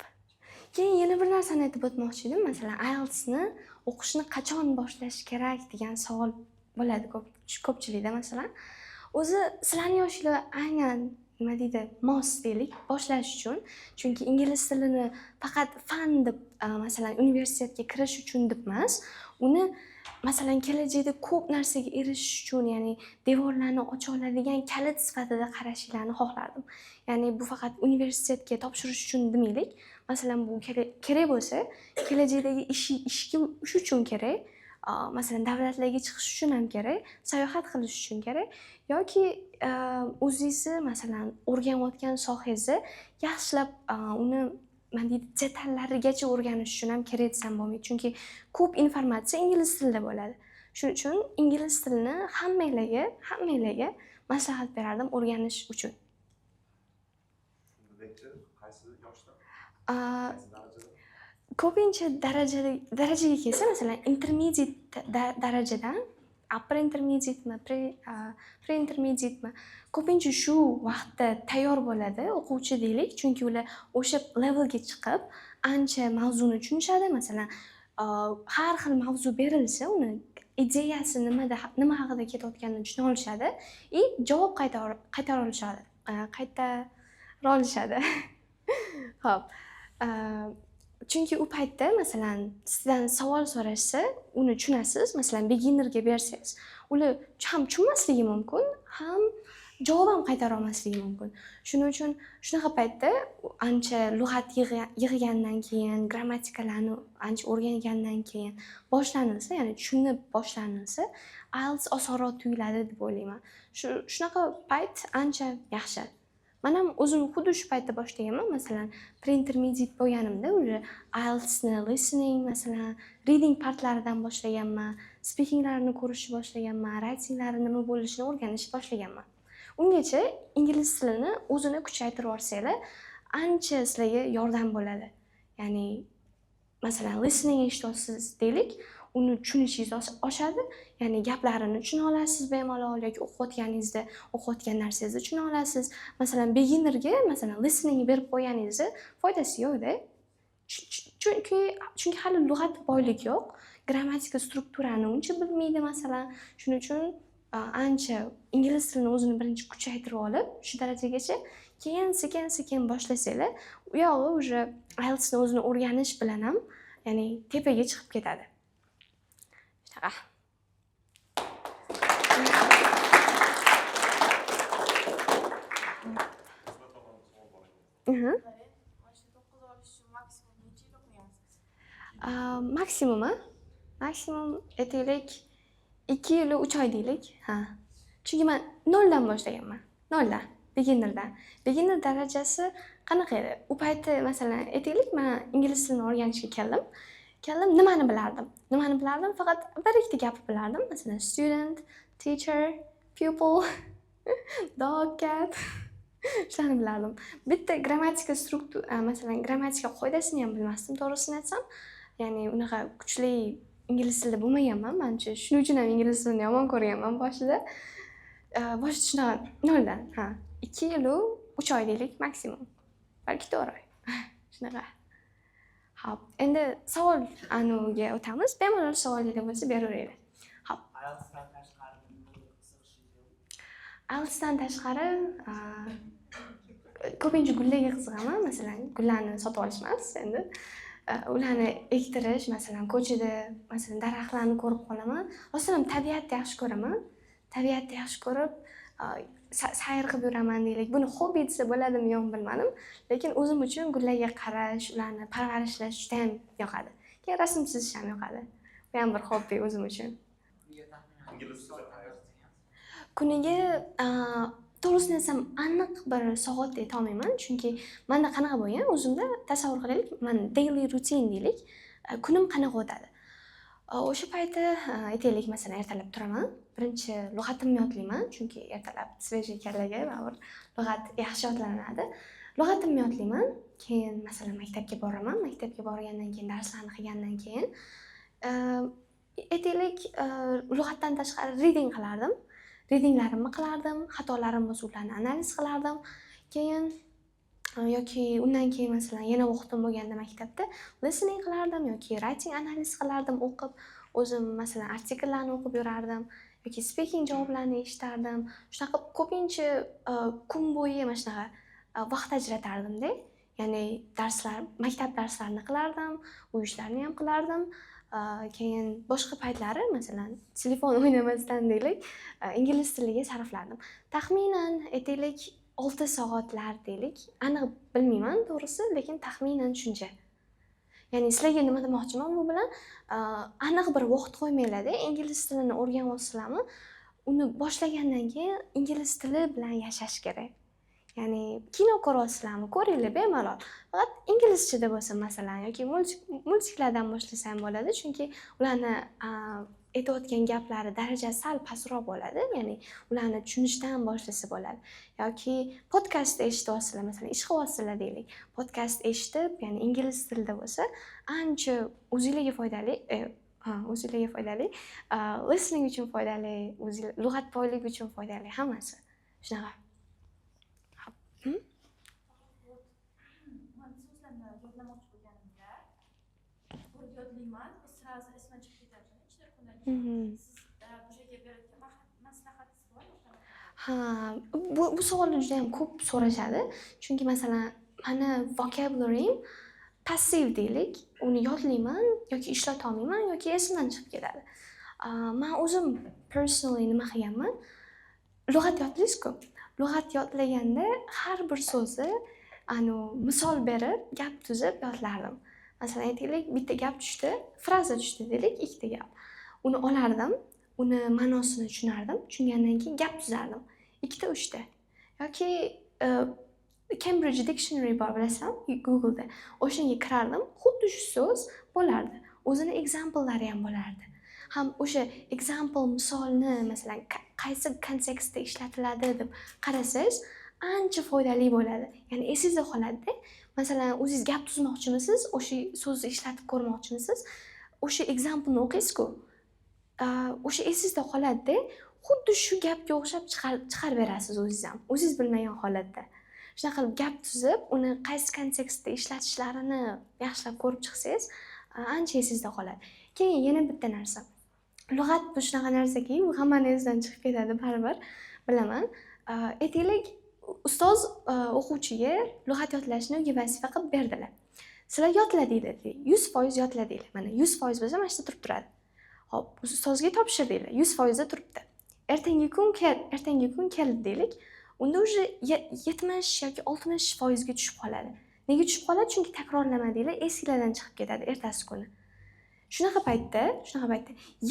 Keyin yana bir narsani aytib o'tmoqchi edim. Masalan, IELTSni o'qishni qachon boshlash kerak degan savol bo'ladi ko'pchilikda masalan. O'zi sizlarning yoshinglar aynan nima deydi, mos deylik, boshlash uchun. Chunki ingliz tilini faqat fan deb, masalan, universitetga kirish uchun deb emas, uni masalan kelajakda ko'p narsaga erishish uchun, ya'ni devorlarni ocha oladigan kalit sifatida qarashinglarni xohlardim. Ya'ni bu faqat universitetga topshirish uchun demaylik. Masalan, bu kerak bo'lsa, kelajakdagi ishga shu uchun kerak. Masalan, davlatlarga chiqish uchun ham kerak, sayohat qilish uchun kerak yoki o'zingizni masalan o'rganayotgan sohangizni yaxshilab uni nima deydi, detallarigacha o'rganish uchun ham kerak desam bo'lmaydi. Chunki ko'p informatsiya ingliz tilida bo'ladi. Shuning uchun ingliz tilini hammalarga maslahat berardim o'rganish uchun. Shundayki, qaysi yoshda? Aa, Qaysi darajada? Ko'pincha darajaga kelsa, masalan, intermediate darajadan upper intermediatemi, pre intermediatemi, ko'pincha shu vaqtda tayyor bo'ladi o'quvchi deylik, chunki ular o'sha levelga chiqib ancha mavzuni tushunishadi. Masalan, har xil mavzu berilsa, uni ideyasi nima haqida ketayotganini tushuna olishadi va javob qaytara olishadi. Xo'p. Chunki u paytda masalan sizdan savol so'rashsa, uni tushunasiz. Masalan, beginnerga bersangiz, ular ham tushunmasligi mumkin, ham javob ham qaytara olmasligi mumkin. Shuning uchun shunaqa paytda ancha lug'at yig'gandan keyin, grammatikalarni ancha o'rgangandan keyin boshlanilsa, ya'ni tushunib boshlanilsa, IELTS osonroq tuyuladi deb o'ylayman. Shunaqa payt ancha yaxshi. Men ham o'zim xuddi shu paytda boshlaganman. Masalan, pre-intermediate bo'lganimda o'sha IELTSni listening, masalan, reading partlaridan boshlaganman, speakinglarini ko'rishni boshlaganman, writinglari nima bo'lishini o'rganishni boshlaganman. Ungacha ingliz tilini o'zini kuchaytirib olsanglar, ancha sizlarga yordam bo'ladi. Ya'ni, masalan, listening eshityapsiz deylik, uni tushunishingiz oshadi. Ya'ni gaplarini tushuna olasiz bemalol yoki o'qiyotgan narsangizni tushuna olasiz. Masalan, beginnerga masalan listening berib qo'yganingizda foydasi yo'q-da. Chunki hali lug'at boylik yo'q, grammatika strukturani uncha bilmaydi masalan. Shuning uchun ancha ingliz tilini o'zini birinchi kuchaytirib olib, shu darajagacha keyin sekin boshlasanglar, u yog'i o'sha IELTSni o'zini o'rganish bilan ham, ya'ni tepaga chiqib ketadi. Maksimum aytaylik 2 yil 3 oy deylik. Chunki men 0 dan boshlaganman. 0 dan, beginnerdan. Beginner darajasi qanaqa edi? U paytda masalan aytaylik, men ingliz tilini o'rganishga keldim. Nimani bilardim? Faqat bir ikkita gap bilardim. Masalan, student, teacher, pupil, dog, cat. Shularni bilardim. Bitta grammatika masalan, grammatika qoidasini ham bilmasdim, to'g'risini aytsam. Ya'ni unaqa kuchli ingliz tilida bo'lmaganman. Menimcha shuning uchun ham ingliz tilini yomon ko'rganman boshida. Boshida shunaqa 0 dan, 2 yil 3 oy deylik maksimum. Balki 4 oy. Shunaqa. Xo'p, endi savol anuga o'tamiz. Bemalol savolinglar bo'lsa beraveringlar. Xo'p. IELTSdan tashqari ko'pincha gullarga qiziqaman. Masalan, gullarni sotib olish emas, endi ularni ektirish, masalan, ko'chada, masalan, daraxtlarni ko'rib qolaman. Asosan tabiatni yaxshi ko'raman. Tabiatni yaxshi ko'rib, sayr qilib yuraman deylik. Buni hobbi desa bo'ladimi, yo'q bilmadim, lekin o'zim uchun gullarga qarash, ularni parvarishlash juda ham yoqadi. Keyin rasm chizish ham yoqadi. Bu ham bir hobbi o'zim uchun. Ingliz tilida Kuniga to'g'risini aytsam aniq bir soat ayta olmayman, chunki menda qanaqa bo'lgan, o'zimda tasavvur qilaylik, men daily routine deylik, kunim qanaqa o'tadi. O'sha payti aytaylik, masalan, ertalab turaman, birinchi lug'atimni yodlayman, chunki ertalab svejiy kallaga baribir lug'at yaxshi yodlanadi. Lug'atimni yodlayman, keyin masalan maktabga boraman, maktabga borgandan keyin darslarni qilgandan keyin aytaylik, lug'atdan tashqari reading qilardim. Readinglarimni qilardim, xatolarim bo'lsa ularni analiz qilardim. Keyin yoki undan keyin masalan yana vaqtim bo'lganda maktabda listening qilardim yoki writing analiz qilardim, o'qib, o'zim masalan artikellarni o'qib yurardim yoki speaking javoblarini eshitardim. Shunaqa ko'pincha kun bo'yi mana shunaqa vaqt ajratardim-da. Ya'ni darslar, maktab darslarini qilardim, uy ishlarini ham qilardim. Keyin boshqa paytlari masalan telefon o'ynamasdan deylik, ingliz tiliga sarflardim. Taxminan aytaylik 6 soatlar deylik. Aniq bilmayman to'g'risi, lekin taxminan shuncha. Ya'ni sizlarga nima demoqchiman bu bilan? Aniq bir vaqt qo'ymanglar-da, ingliz tilini o'rganib olsizlarmi, uni boshlagandan keyin ingliz tili bilan yashash kerak. Ya'ni kino ko'ryapsizlarmi? Ko'ringlar bemalol. Faqat inglizchada bo'lsin masalan yoki multiklardan boshlasam ham bo'ladi, chunki ularni aytayotgan gaplari darajasi sal pastroq bo'ladi. Ya'ni ularni tushunishdan boshlasa bo'ladi. Yoki podkast eshityapsizlar, masalan, ish qilyapsizlar deylik. Podkast eshitib, ya'ni ingliz tilida bo'lsa, ancha o'zingizga foydali, listening uchun foydali, lug'atboylik uchun foydali hammasi. Shunaqa. Man so'zlarni yodlamoqchi bo'lganimda, bir yodlayman, sразу esdan chiqib ketadi. Ichida kundan siz o'sha yerga beradigan maslahatingiz bormi? Ha, bu savolni juda ham ko'p so'rashadi. Chunki masalan, mani vocabulary'im passiv deylik, uni yodlayman yoki ishlata olmayman yoki esimdan chiqib ketadi. Men o'zim personally nima qilganman? Lug'at yodlaysiz-ku. Lug'at yodlaganda har bir so'zni misol berib, gap tuzib yodlardim. Masalan, aytaylik, bitta gap tushdi, fraza tushdi deylik, ikkita gap. Uni olardim, uni ma'nosini tushunardim, tushungandan keyin gap tuzardim. Ikkita, uchta. Yoki Cambridge Dictionary bor, bilasan, Google'da. O'shanga kirardim, xuddi shu so'z bo'lardi. O'zini examplelari ham bo'lardi. Ham o'sha example misolni masalan qaysi kontekstda ishlatiladi deb qarasangiz, ancha foydali bo'ladi. Ya'ni esingizda qoladi. Masalan, o'zingiz gap tuzmoqchimisiz, o'sha so'zni ishlatib ko'rmoqchimisiz, o'sha exampleni o'qiysiz-ku. O'sha esingizda qoladi. Xuddi shu gapga o'xshab chiqarib berasiz o'zingiz ham, o'zingiz bilmagan holatda. Shunaqa qilib gap tuzib, uni qaysi kontekstda ishlatishlarini yaxshilab ko'rib chiqsangiz, ancha esingizda qoladi. Keyin yana bitta narsa. Lug'at bu shunaqa narsaki, u hammani esidan chiqib ketadi baribir, bilaman. Aytaylik, ustoz o'quvchiga lug'at yodlashni unga vazifa qilib berdilar. Sizlar yodladinglar, 100% yodladinglar. Mana 100% bo'lsa, mana shu yerda turib turadi. Xo'p, ustozga topshirdinglar, 100% da turibdi. Ertangi kun keldi deylik. Unda уже 70 yoki 60% ga tushib qoladi. Nega tushib qoladi? Chunki takrorlamadinglar, esingizdan chiqib ketadi ertasi kuni. Shunaqa paytda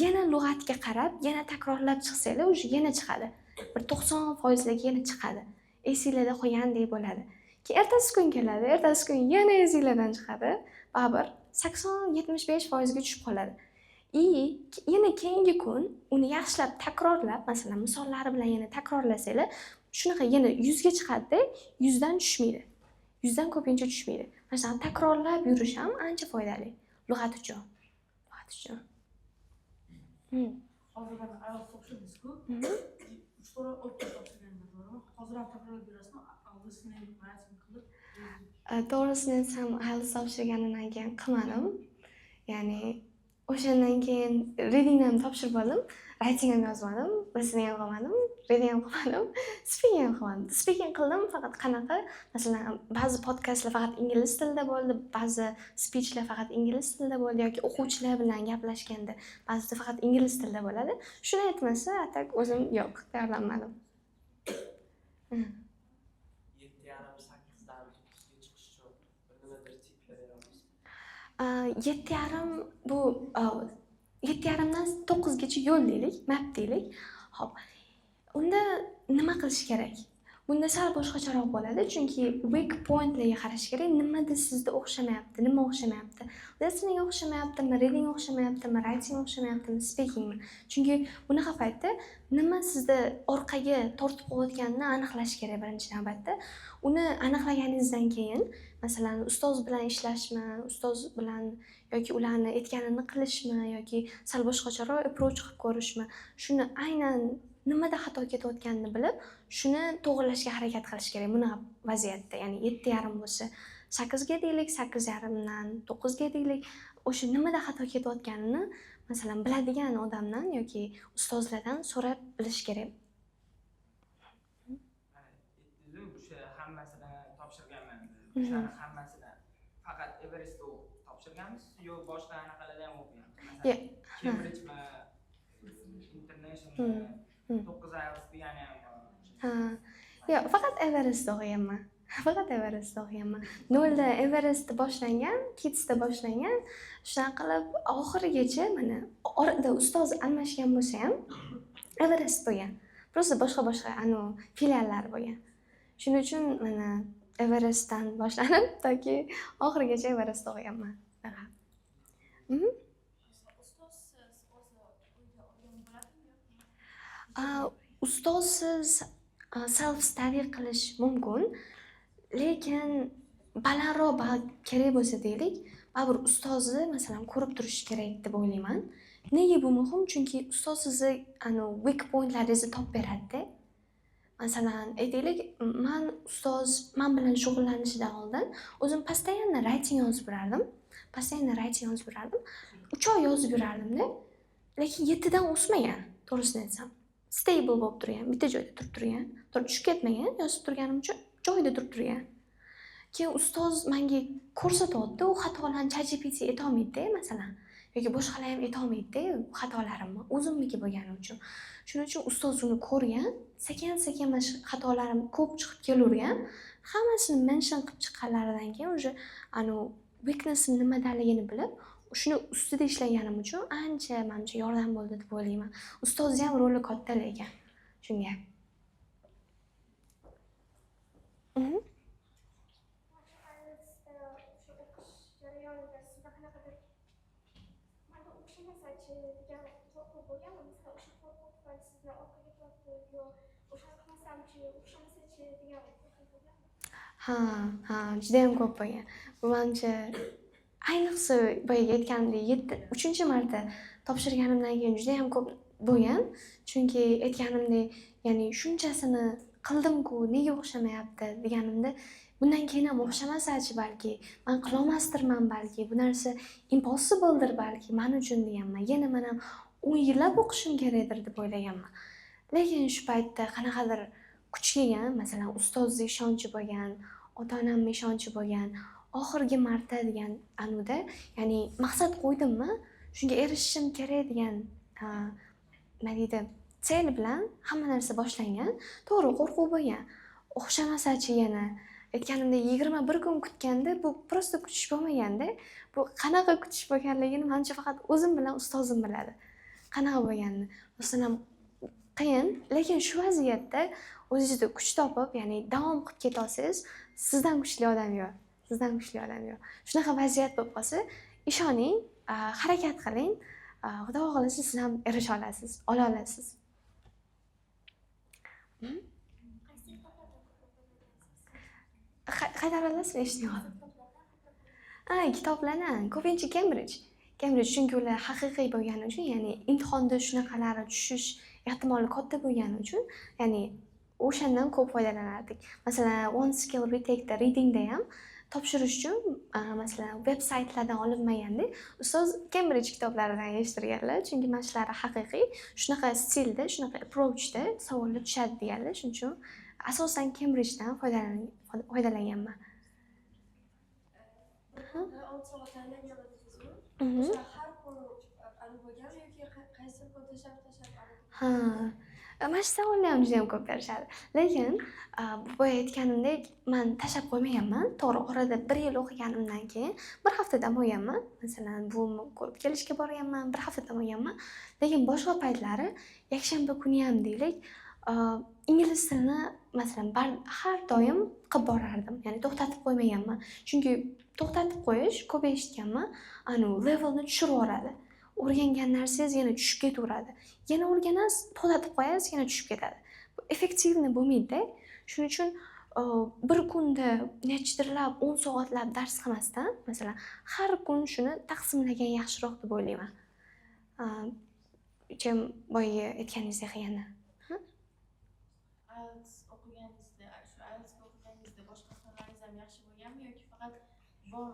yana lug'atga qarab, yana takrorlab chiqsanglar, уже yana chiqadi. Bir 90% larga yana chiqadi. Esingizda qolgandek bo'ladi. Keyin ertasi kun keladi, ertasi kun yana esingizdan chiqadi. Baribir 80-75% ga tushib qoladi. Yana keyingi kun uni yaxshilab takrorlab, masalan, misollari bilan yana takrorlasanglar, shunaqa yana 100 ga chiqadi-da, 100 dan tushmaydi. 100 dan ko'pincha tushmaydi. Masalan, takrorlab yurish ham ancha foydali lug'at uchun. Hozir mana IELTS topshirdingiz-ku. 3 to'ra o'tib topshirganlar to'g'rimi? Hozir ham takrorlab berasizmi? Listening, writing qilib. To'g'risini aytsam, IELTS topshirganimdan keyin qilmadim. Ya'ni o'shandan keyin readingni ham topshirib oldim, writing ham yozmadim, listening ham qilmadim, reading ham qilmadim, speaking ham qilmadim. Speaking qildim, faqat qanaqa? Masalan, ba'zi podkastlar faqat ingliz tilida bo'ldi, ba'zi speechlar faqat ingliz tilida bo'ldi yoki o'quvchilar bilan gaplashganda ba'zida faqat ingliz tilida bo'ladi. Shuni aytmasa, atak o'zim yo'q, tayyorlanmadim. 7,5-8dan 9ga chiqish uchun bir nimadir tiplar beramiz. 7,5 bu 7,5 dan 9 gacha yo'l deylik, map deylik. Xo'p. Unda nima qilish kerak? Bunda sal boshqacharoq bo'ladi, chunki weak pointlarga qarash kerak. Nimada sizda o'xshamayapti, nima o'xshamayapti? Listening o'xshamayaptimi, reading o'xshamayaptimi, writing o'xshamayaptimi, speakingmi? Chunki bunaqa paytda nima sizda orqaga tortib qo'yayotganini aniqlash kerak birinchi navbatda. Uni aniqlaganingizdan keyin, masalan, ustoz bilan ishlashmi, ustoz bilan yoki ularni aytganini qilishmi yoki sal boshqacharoq approach qilib ko'rishmi, shuni aynan nimada xato ketayotganini bilib, shuni to'g'rilashga harakat qilish kerak bunaqa vaziyatda. Ya'ni 7,5 bo'lsa, 8 ga deylik, 8,5 dan 9 ga deylik. O'sha nimada xato ketayotganini, masalan, biladigan odamdan yoki ustozlardan so'rab bilish kerak. O'sha hammasidan topshirganman. O'shaning hammasidan faqat Everest'da topshirganmiz yo boshqa anaqalarda ham o'qiganmiz. Masalan, Cambridge International 9 IELTS degani ham. Yo'q, faqat Everest o'qiganman. Faqat Everest o'qiganman. 0 da Everest boshlangan, Kidsda boshlangan. Shunaqa qilib oxirigacha mana orada ustoz almashgan bo'lsa ham Everest bo'lgan. Просто boshqa filiallar bo'lgan. Shuning uchun mana Everestdan boshlanib toki oxirigacha Everestda o'qiganman. Ustozsiz o'zi uyda o'rganib bo'ladimi yoki? Ustozsiz self study qilish mumkin, lekin balandroq kerak bo'lsa deylik, baribir ustozni masalan ko'rib turish kerak deb o'ylayman. Nega bu muhim? Chunki ustoz sizni weak pointlaringizni topib beradi-da. Masalan, aytaylik, man bilan shug'ullanishidan oldin o'zim постоянно writing yozib yurardim. 3 oy yozib yurardim-da. Lekin 7 dan o'smagan, to'g'risini aytsam. Stable bo'lib turgan, bitta joyda turib turgan, tushib ketmagan, yozib turganim uchun joyida turib turgan. Keyin ustoz menga ko'rsatyapti, u xatolarni ChatGPT aytolmaydi-da, masalan. Yoki boshqalar ham aytolmaydi-da, xatolarimni o'zimniki bo'lgani uchun. Shuning uchun ustoz uni ko'rgan, sekin-sekin mana shu xatolarim ko'p chiqib kelavergan. Hammasini mention qilib chiqqanlaridan keyin уже weakness'im nimadaligini bilib, shuni ustida ishlaganim uchun ancha menimcha yordam bo'ldi deb o'ylayman. Ustozni ham roli katta lekin shunga. Juda ham ko'p bo'lgan. Bu menimcha ayniqsa boyaga aytganimdek 3-marta topshirganimdan keyin juda ham ko'p bo'lgan. Chunki aytganimdek, ya'ni shunchasini qildim-ku, nega o'xshamayapti deganimda, bundan keyin ham o'xshamasachi balki, men qila olmasdirman balki, bu narsa impossibledir balki men uchun deganman. Yana men ham 10 yillab o'qishim kerakdir deb o'ylaganman. Lekin shu paytda qanaqadir kuch kelgan, masalan, ustozni ishonchi bo'lgan, ota-onamning ishonchi bo'lgan, oxirgi marta degan anuda, ya'ni maqsad qo'ydimmi, shunga erishishim kerak degan nima deydi, sel bilan hamma narsa boshlangan. To'g'ri, qo'rquv bo'lgan. O'xshamasachi yana aytganimdek 21 kun kutganda bu prosta kutish bo'lmaganda, bu qanaqa kutish bo'lganligini menimcha faqat o'zim bilan ustozim biladi. Qanaqa bo'lganini. Masalan, qiyin, lekin shu vaziyatda o'zingizda kuch topib, ya'ni davom qilib keta olsangiz, sizdan kuchli odam yo'q. Shunaqa vaziyat bo'lib qolsa, ishoning, harakat qiling, Xudo xohlasa siz ham erisha olasiz, ola olasiz. Qaytara olasizmi? Eshitmayapman. Kitoblarni ko'pincha Cambridge, chunki ular haqiqiy bo'lgani uchun, ya'ni imtihonda shunaqalari tushish ehtimoli katta bo'lgani uchun, ya'ni o'shandan ko'p foydalanardik. Masalan, One Skill Retake'da readingda ham topshirish uchun, masalan, veb-saytlardan olinmaganda, ustoz Cambridge kitoblaridan yechtirganlar, chunki mana shular haqiqiy, shunaqa stilda, shunaqa approachda savollar tushadi deganlar. Shuning uchun asosan Cambridgedan foydalanganman. Har kun bo'lgan yoki qaysi kun tashlab Mana shu savollar ham juda ham ko'p berishadi. Lekin boya aytganimdek, men tashlab qo'ymaganman. To'g'ri, orada 1 yil o'qiganimdan keyin 1 hafta dam olganman. Masalan, buvimni ko'rib kelishga borganman, 1 hafta dam olganman. Lekin boshqa paytlari yakshanba kuni ham deylik, ingliz tilini masalan har doim qilib borardim. Ya'ni to'xtatib qo'ymaganman. Chunki to'xtatib qo'yish, ko'p eshitganman, levelni tushirib yuboradi. O'rgangan narsangiz yana tushib ketaveradi. Yana o'rganasiz, to'xtatib qo'yasiz, yana tushib ketadi. Bu effektivni bo'lmaydi-da. Shuning uchun bir kunda nechidirlab 10 soatlab dars qilmasdan, masalan, har kun shuni taqsimlagan yaxshiroq deb o'ylayman. Chem boya aytganingizdek yana. IELTS o'qiganingizda boshqa fanlaringiz ham yaxshi bo'lganmi yoki faqat bor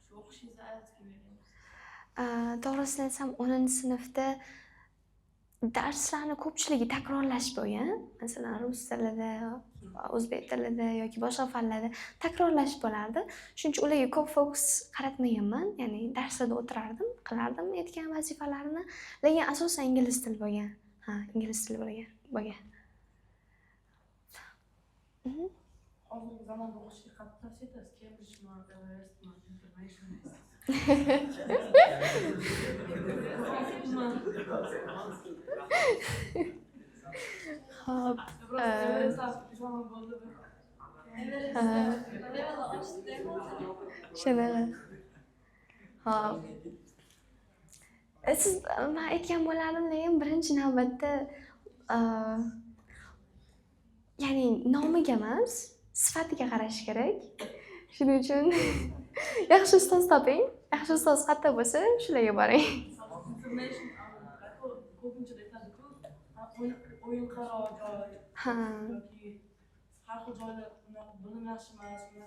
shu o'qishingizni IELTSga berganmi? To'g'risini aytsam, 10-sinfda darslarni ko'pchiligi takrorlash bo'lgan. Masalan, rus tilida, o'zbek tilida yoki boshqa fanlarda takrorlash bo'lardi. Shuning uchun ularga ko'p fokus qaratmaganman. Ya'ni darslarda o'tirardim, qilardim aytgan vazifalarini, lekin asosan ingliz tili bo'lgan. Ingliz tili bo'lgan. Hozirgi zamonda o'qishga qattiq tavsiya etasiz. Cambridge, Everest, Information. Hop. Shunaqa. Hop. Siz men aytgan bo'lardim, lekin birinchi navbatda ya'ni nomiga emas, sifatiga qarash kerak. Shuning uchun yaxshi ustoz toping. Yaxshi ustoz qayerda bo'lsa, shularga boring. Information ko'pincha aytadiku, o'yin qaro joy Ha. yoki har xil joyda buni yaxshi emas, buni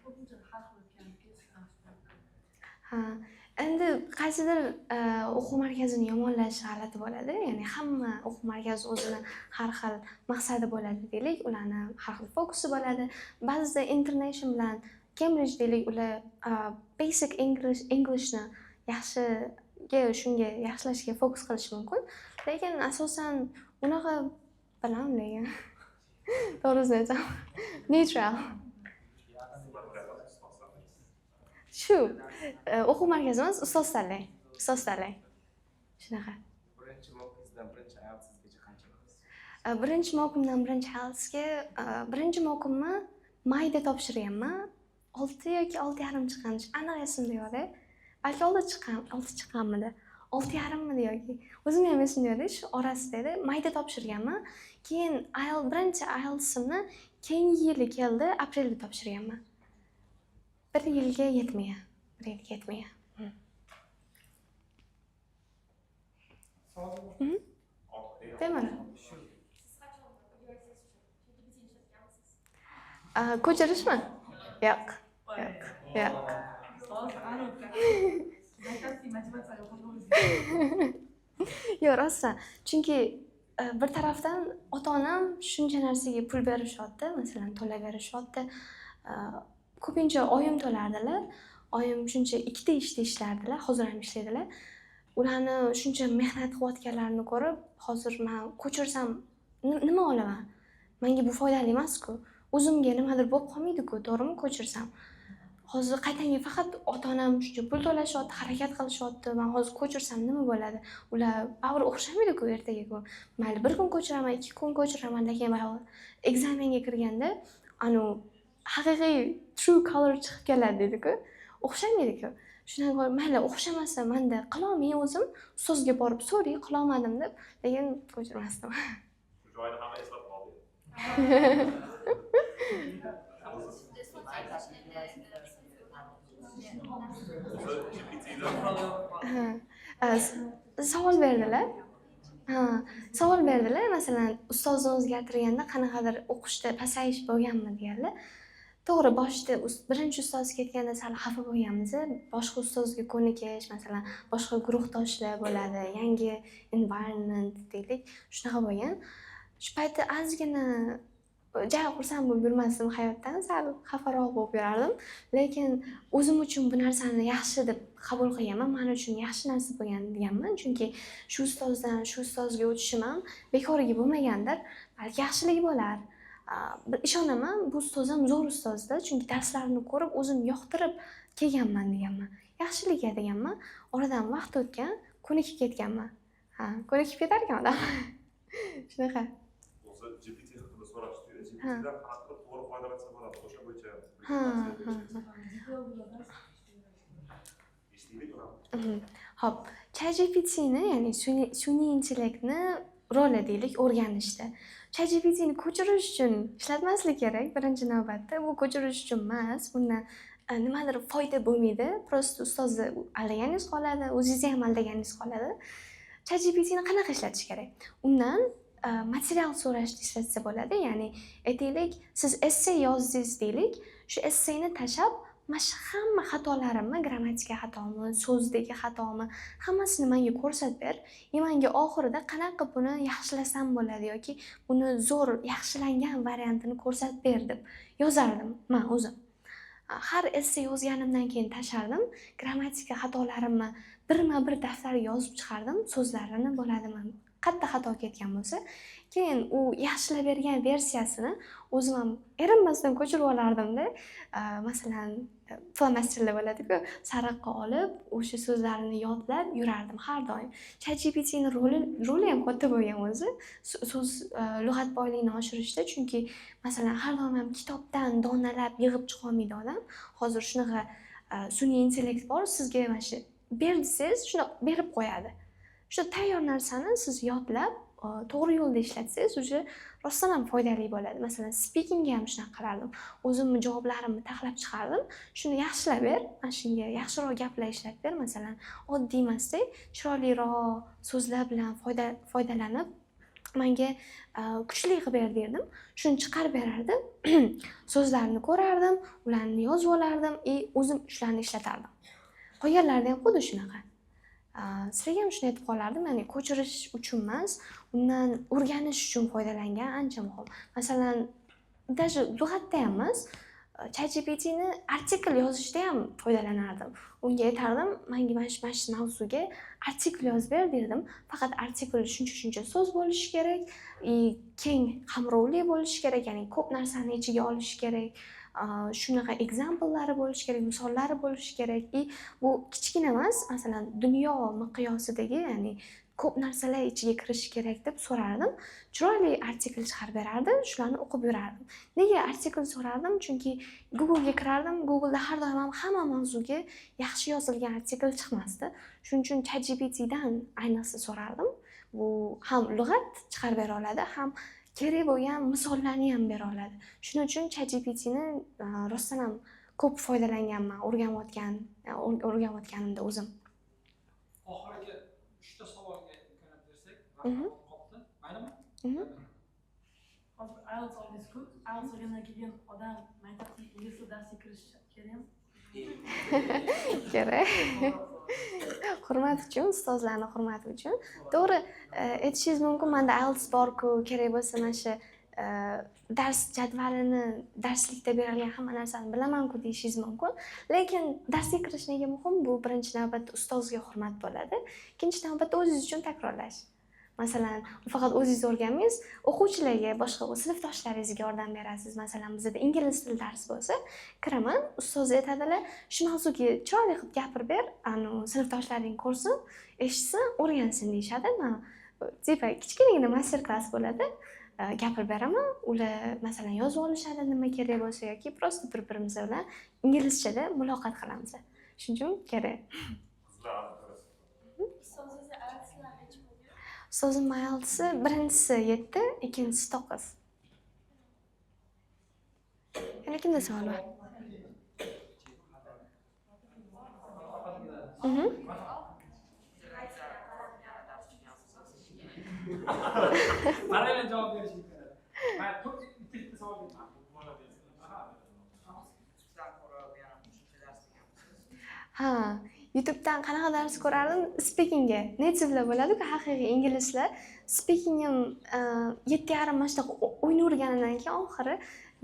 ko'pincha har xil Ha. Endi qaysidir o'quv markazini yomonlash g'alati bo'ladi. Ya'ni hamma o'quv markazi o'zini har xil maqsadi bo'ladi deylik, ularni har xil fokusi bo'ladi. Ba'zida International bilan Cambridge deylik, ular basic Englishni shunga yaxshilashga fokus qilishi mumkin. Lekin asosan unaqa bilaman lekin. To'g'risini aytsam, neutral. Shu o'quv markazi emas, ustoz tanlang. Ustoz tanlang. Shunaqa. Birinchi mavqizdan birinchi IELTS'gacha qancha vaqt? Birinchi mavqimdan birinchi IELTS'ga birinchi mavqimni mayda topshirganman. 6 yoki 6,5 chiqqan. Aniq esimda yo'q. Balki 6 chiqqanmidi? 6,5midi yoki. O'zim ham esimda yo'q. Shu orasida edi. Mayda topshirganman. Keyin birinchi IELTS'imni keyingi yili keldi, aprelda topshirganman. Bir yilga yetmagan. Bemalol. Ko'chirishmi? Yo'q. Yo'q, rostdan. Chunki bir tarafdan ota-onam shuncha narsaga pul berishyapti, masalan, to'lab berishyapti. Ko'pincha oyim to'lardilar. Oyim shuncha ikkita ishda ishlardilar, hozir ham ishlaydilar. Ularni shuncha mehnat qilayotganlarini ko'rib, hozir men ko'chirsam nima olaman? Menga bu foydali emas-ku. O'zimga nimadir bo'lib qolmaydi-ku, to'g'rimi, ko'chirsam. Hozir qaytanga faqat ota-onam shuncha pul to'lashyapti, harakat qilishyapti. Men hozir ko'chirsam nima bo'ladi? Ular baribir o'xshamaydi-ku ertaga-ku. Mayli, bir kun ko'chiraman, 2 kun ko'chiraman, lekin baribir ekzamenga kirganda haqiqiy true color chiqib keladi dedi-ku. O'xshamaydi-ku. Shundan ko'ra mayli o'xshamasa menda qilolmay o'zim ustozga borib so'ray, qilolmadim deb, lekin ko'chirmasdim. Shu joyni hamma eslab qoldi. Savol berdilar. Savol berdilar, masalan, ustozni o'zgartirganda qanaqadir o'qishda pasayish bo'lganmi deganlar. To'g'ri, boshida birinchi ustoz ketganda sal xafa bo'lganmiz. Boshqa ustozga ko'nikish, masalan, boshqa guruhdoshlar bo'ladi, yangi environment deylik, shunaqa bo'lgan. Shu paytda ozgina xursand bo'lib yurmasdim hayotdan, sal xafaroq bo'lib yurardim. Lekin o'zim uchun bu narsani yaxshi deb qabul qilganman, men uchun yaxshi narsa bo'lgan deganman, chunki shu ustozdan shu ustozga o'tishim ham bekorga bo'lmagandir, balki yaxshiligi bo'lar. Ishonaman, bu ustoz ham zo'r ustozda, chunki darslarini ko'rib o'zim yoqtirib kelganman deganman. Yaxshiligi deganman. Oradan vaqt o'tgan, ko'nikib ketganman. Ko'nikib ketar ekan odam. Shunaqa. O'zi GPT haqida so'rashdi. GPTdan qanaqa qilib to'g'ri foydalansa bo'ladi? O'sha bo'yicha. Eshitdik uni. Hop, ChatGPTni, ya'ni sun'iy intellektni roli deylik o'rganishdi. ChatGPTni ko'chirish uchun ishlatmaslik kerak birinchi navbatda. Bu ko'chirish uchun emas, bundan nimadir foyda bo'lmaydi. Prosta ustozni aldaganingiz qoladi, o'zingizni ham aldaganingiz qoladi. ChatGPTni qanaqa ishlatish kerak? Undan material so'rashni ishlatsa bo'ladi. Ya'ni aytaylik, siz essay yozdingiz deylik, shu essayni tashab, mana hamma xatolarimni, grammatika xatomi, so'zdagi xatomi, hammasini menga ko'rsatib ber. Menga oxirida qanaqa buni yaxshilasam bo'ladi yoki buni zo'r yaxshilangan variantini ko'rsatib ber deb yozardim men o'zim. Har essay yozganimdan keyin tashardim, grammatika xatolarimni birma-bir daftarga yozib chiqardim, so'zlarini bo'ladimi, qayerda xato ketgan bo'lsa, keyin u yaxshilab bergan versiyasini o'zim ham erinmasdan ko'chirib olardim-da. Masalan, flomasterlar bo'ladi-ku, sariqqa olib, o'sha so'zlarni yodlab yurardim har doim. ChatGPT'ni roli ham katta bo'lgan o'zi, so'z lug'at boyligini oshirishda, chunki masalan har doim ham kitobdan donalab yig'ib chiqa olmaydi odam. Hozir shunaqa sun'iy intellekt bor, sizga mana shu ber desangiz, shuni berib qo'yadi. Shu tayyor narsani siz yodlab, to'g'ri yo'lda ishlatsangiz, o'sha rostdan ham foydali bo'ladi. Masalan, speakingga ham shunaqa qilardim. O'zimni javoblarimni taxlab chiqardim. Shuni yaxshilab ber, mana shunga yaxshiroq gaplar ishlatib ber. Masalan, oddiy emasdek, chiroyliroq so'zlar bilan foydalanib, menga kuchli qilib ber derdim. Shuni chiqarib berardim. So'zlarni ko'rardim, ularni yozib olardim, o'zim shularni ishlatardim. Qolganlarda ham xuddi shunaqa. Sizlarga ham shuni aytib qolardim, ya'ni ko'chirish uchun emas, undan o'rganish uchun foydalangan ancha muhim. Masalan, даже lug'atda ham emas, ChatGPTni artikl yozishda ham foydalanardim. Unga aytardim, menga mana shu mavzuga artikl yozib ber derdim. Faqat artikl shuncha so'z bo'lishi kerak, keng qamrovli bo'lishi kerak, ya'ni ko'p narsani ichiga olishi kerak. Shunaqa examplelari bo'lishi kerak, misollari bo'lishi kerak. Bu kichkina emas, masalan, dunyo miqyosidagi, ya'ni ko'p narsalar ichiga kirishi kerak deb so'rardim. Chiroyli artikl chiqarib berardi, shularni o'qib yurardim. Nega artikl so'rardim? Chunki Google'ga kirardim. Google'da har doim ham hamma mavzuga yaxshi yozilgan artikl chiqmasdi. Shuning uchun ChatGPTdan ayniqsa so'rardim. Bu ham lug'at chiqarib bera oladi, ham kerak bo'lgan misollarni ham bera oladi. Shuning uchun ChatGPTni rostdan ham ko'p foydalanganman, o'rganayotganimda o'zim. Oxiriga 3 ta savolga imkoniyat bersak, vaqt qoldi. Maylimi? Hozir IELTS olgansiz ku, IELTS olgandan keyin odam maktabga ingliz tili darsiga kirish kerakmi? Kerak. Hurmat uchun, ustozlarni hurmati uchun. To'g'ri, aytishingiz mumkin, menda IELTS bor-ku, kerak bo'lsa mana shu dars jadvalini, darslikda berilgan hamma narsani bilaman-ku deyishingiz mumkin. Lekin darsga kirish nega muhim? Bu birinchi navbatda ustozga hurmat bo'ladi. Ikkinchi navbatda o'zingiz uchun takrorlash. Masalan, faqat o'zingiz o'rganmaysiz, o'quvchilarga, boshqa sinfdoshlaringizga yordam berasiz. Masalan, bizda ingliz tili darsi bo'lsa, kiraman, ustoz aytadilar, shu mavzuga chiroyli qilib gapirib ber, sinfdoshlaring ko'rsin, eshitsin, o'rgansin deyishadi. Men tipa kichkinagina master klass bo'ladi. Gapirib beraman, ular masalan yozib olishadi, nima kerak bo'lsa yoki prosta bir-birimiz bilan inglizchada muloqot qilamiz. Shuning uchun kerak. Ustozim IELTS'i birinchisi 7, ikkinchisi 9. Yana kimda savol bor? Paralel javob berish kerak. Men ko'p bitta savol beraman. Ha, YouTube'dan qanaqa dars ko'rardim? Speakingga. Native bo'ladi-ku, haqiqiy inglizlar. Speakingim 7,5 mana shunaqa o'ynaverganimdan keyin oxiri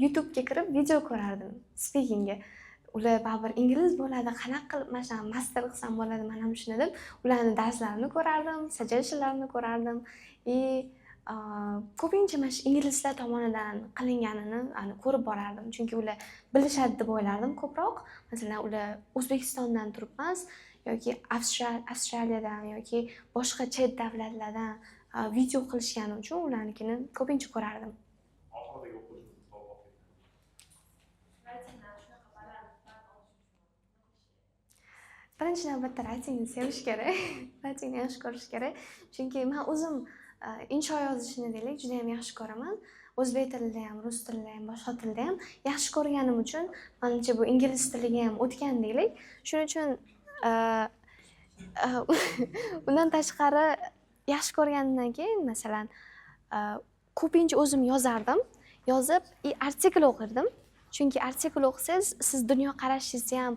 YouTube'ga kirib video ko'rardim speakingga. Ular baribir ingliz bo'ladi, qanaqa qilib mana shu master qilsam bo'ladi, men ham shuni deb, ularning darslarini ko'rardim, suggestionlarini ko'rardim. Ko'pincha mana shu inglizlar tomonidan qilinganini ko'rib borardim, chunki ular bilishadi deb o'ylardim ko'proq. Masalan, ular O'zbekistondan turib emas, yoki Avstraliyadan yoki boshqa chet davlatlardan video qilishgani uchun ularnikini ko'pincha ko'rardim. Oxiridagi o'quvchimiz savol bor. Birinchi navbatda reytingni sevish kerak, reytingni yaxshi ko'rish kerak, chunki men o'zim insho yozishni deylik, juda ham yaxshi ko'raman. O'zbek tilida ham, rus tilida ham, boshqa tilda ham yaxshi ko'rganim uchun, menimcha bu ingliz tiliga ham o'tgan deylik. Shuning uchun undan tashqari yaxshi ko'rganimdan keyin, masalan, ko'pincha o'zim yozardim, yozib artikl o'qirdim. Chunki artikl o'qisangiz, siz dunyoqarashingizni ham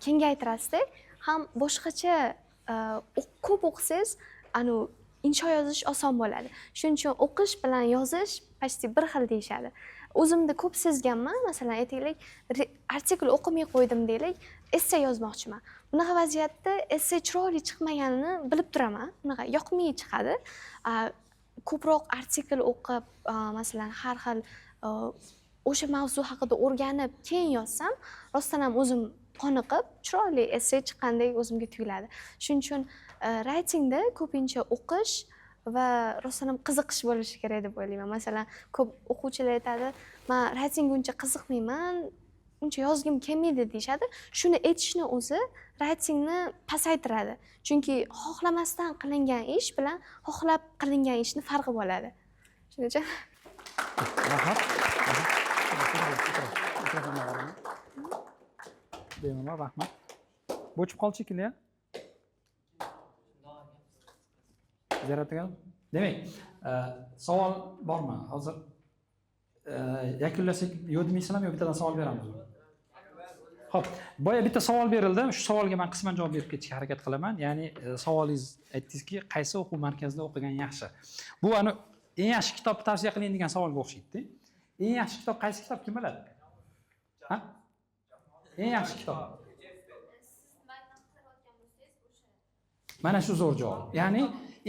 kengaytirasiz, ham boshqacha ko'p o'qisangiz, insho yozish oson bo'ladi. Shuning uchun o'qish bilan yozish почти bir xil deyishadi. O'zimda ko'p sezganman, masalan, aytaylik, artikl o'qimay qo'ydim deylik, esse yozmoqchiman. Bunaqa vaziyatda esse chiroyli chiqmaganini bilib turaman. Bunaqa yoqmay chiqadi. Ko'proq artikl o'qib, masalan, har xil o'sha mavzu haqida o'rganib, keyin yozsam, rostdan ham o'zim qoniqib, chiroyli essay chiqqandek o'zimga tuyuladi. Shuning uchun writingda ko'pincha o'qish va rostdan ham qiziqish bo'lishi kerak deb o'ylayman. Masalan, ko'p o'quvchilar aytadi, "Men writingga uncha qiziqmayman, uncha yozgim kelmaydi" deyshadi. Shuni aytishni o'zi writingni pasaytiradi. Chunki xohlamasdan qilingan ish bilan xohlab qilingan ishni farqi bo'ladi. Shuning uchun Rahmat. Bemalol rahmat. Bo'chib qoldi shekilli. Zaratigan. Demak, savol bormi? Hozir yakunlasak yo'dmaysizlarmi yo bittadan savol beramizmi? Xo'p, boya bitta savol berildi. Shu savolga men qisman javob berib ketishga harakat qilaman. Ya'ni savolingiz aytdingizki, qaysi o'quv markazida o'qigan yaxshi? Bu eng yaxshi kitob tavsiya qiling degan savolga o'xshaydi. Eng yaxshi kitob qaysi kitob kim biladi? Ha? Eng yaxshi kitob. Mana shu zo'r javob. Ya'ni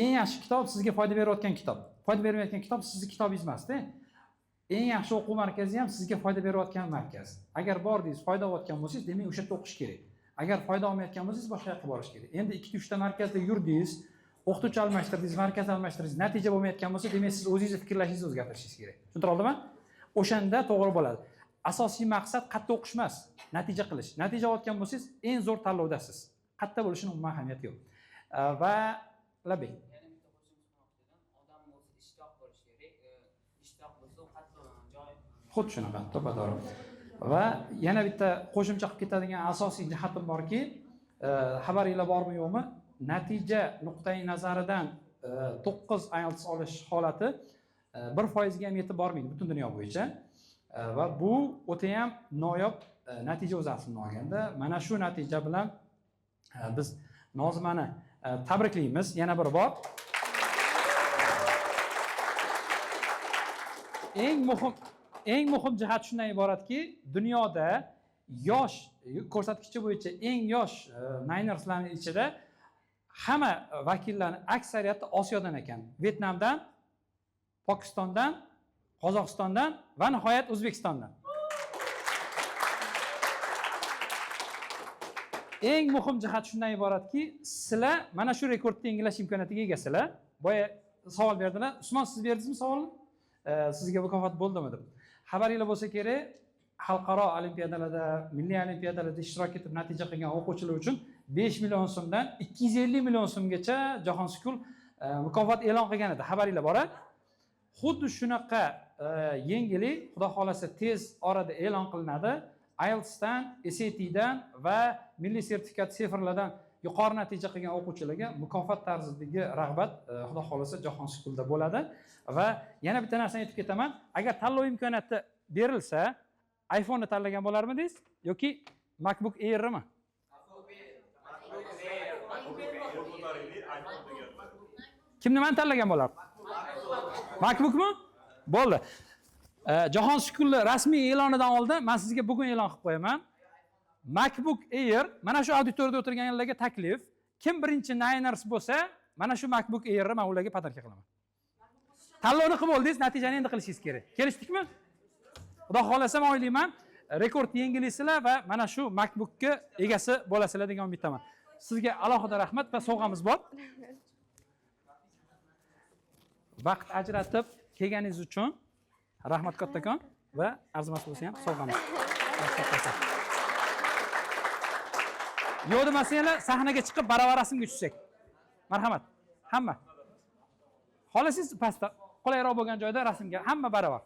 eng yaxshi kitob sizga foyda berayotgan kitob. Foyda bermayotgan kitob sizning kitobingiz emas-da. Eng yaxshi o'quv markazi ham sizga foyda berayotgan markaz. Agar bordingiz, foyda olayotgan bo'lsangiz, demak o'sha yerda o'qish kerak. Agar foyda olmayotgan bo'lsangiz, boshqa yoqqa borish kerak. Endi 2-3 ta markazda yurdingiz, o'qituvchi almashtirdingiz, markaz almashtirdingiz, natija bo'lmayotgan bo'lsa, demak siz o'zingizni fikrlashingizni o'zgartirishingiz kerak. Tushuntira oldimmi? O'shanda to'g'ri bo'ladi. Asosiy maqsad qayerda o'qish emas, natija qilish. Natija olgan bo'lsangiz, eng zo'r tanlovdasiz. Qayerda bo'lishini umuman ahamiyati yo'q. Va Labek. Yana bitta qo'shimcha qilmoqchiman. Odam bo'lsa ishtoq bo'lishi kerak. Ishtoq bo'lsa u qattiq joy. Xuddi shunaqa, to'g'ri. Va yana bitta qo'shimcha qilib ketadigan asosiy jihatim borki, xabaringlar bormi yo'qmi? Natija nuqtai nazaridan 9 IELTS olish holati 1% ga ham yetib bormaydi butun dunyo bo'yicha. Va bu o'ta ham noyob natija o'z aslini olganda. Mana shu natija bilan biz Nozimani tabriklaymiz yana bir bor. Eng muhim jihat shundan iboratki, dunyoda yosh ko'rsatkichi bo'yicha eng yosh Ninerslarning ichida hamma vakillarning aksariyati Osiyodan ekan. Vyetnamdan, Pokistondan, Qozog'istondan va nihoyat O'zbekistondan. Eng muhim jihat shundan iboratki, sizlar mana shu rekordni yangilash imkoniyatiga egasizlar. Boya savol berdilar. Usmon, siz berdingizmi savolni? Sizga mukofot bo'ldimi deb. Xabaringlar bo'lsa kerak, xalqaro olimpiadalarda, milliy olimpiadalarda ishtirok etib natija qilgan o'quvchilar uchun 5 million so'mdan 250 million so'mgacha Jahon School mukofot e'lon qilgan edi. Xabaringlar bor-a? Xuddi shunaqa yangilik xudo xolasa tez orada e'lon qilinadi. IELTSdan, SATdan va milliy sertifikat sifrlardan yuqori natija qilgan o'quvchilarga mukofot tarzidagi rag'bat xudo xolasa Jahon Schoolda bo'ladi. Va yana bitta narsani aytib ketaman. Agar tanlov imkoniyati berilsa, iPhone ni tanlagan bo'larmidingiz yoki MacBook Air'mi? Kim nimani tanlagan bo'lardi? MacBookmi? Bo'ldi. Jahon School rasmiy e'lonidan oldin men sizga bugun e'lon qilib qo'yaman. MacBook Air mana shu auditoriyada o'tirganlarga taklif. Kim birinchi Niners bo'lsa, mana shu MacBook Airni men ularga podarka qilaman. Tanlovni qilib oldingiz, natijani endi qilishingiz kerak. Kelishdikmi? Xudo xolasa men o'ylayman, rekord yangilaysizlar va mana shu MacBookga egasi bo'lasizlar degan umiddaman. Sizga alohida rahmat va sovg'amiz bor. Vaqt ajratib kelganingiz uchun rahmat kattakon va arzimas bo'lsa ham sovg'amiz. Yo'dmasanglar sahnaga chiqib baravar rasmga tushsak. Marhamat. Hamma. Xohlasangiz pastda qulayroq bo'lgan joyda rasmga hamma baravar.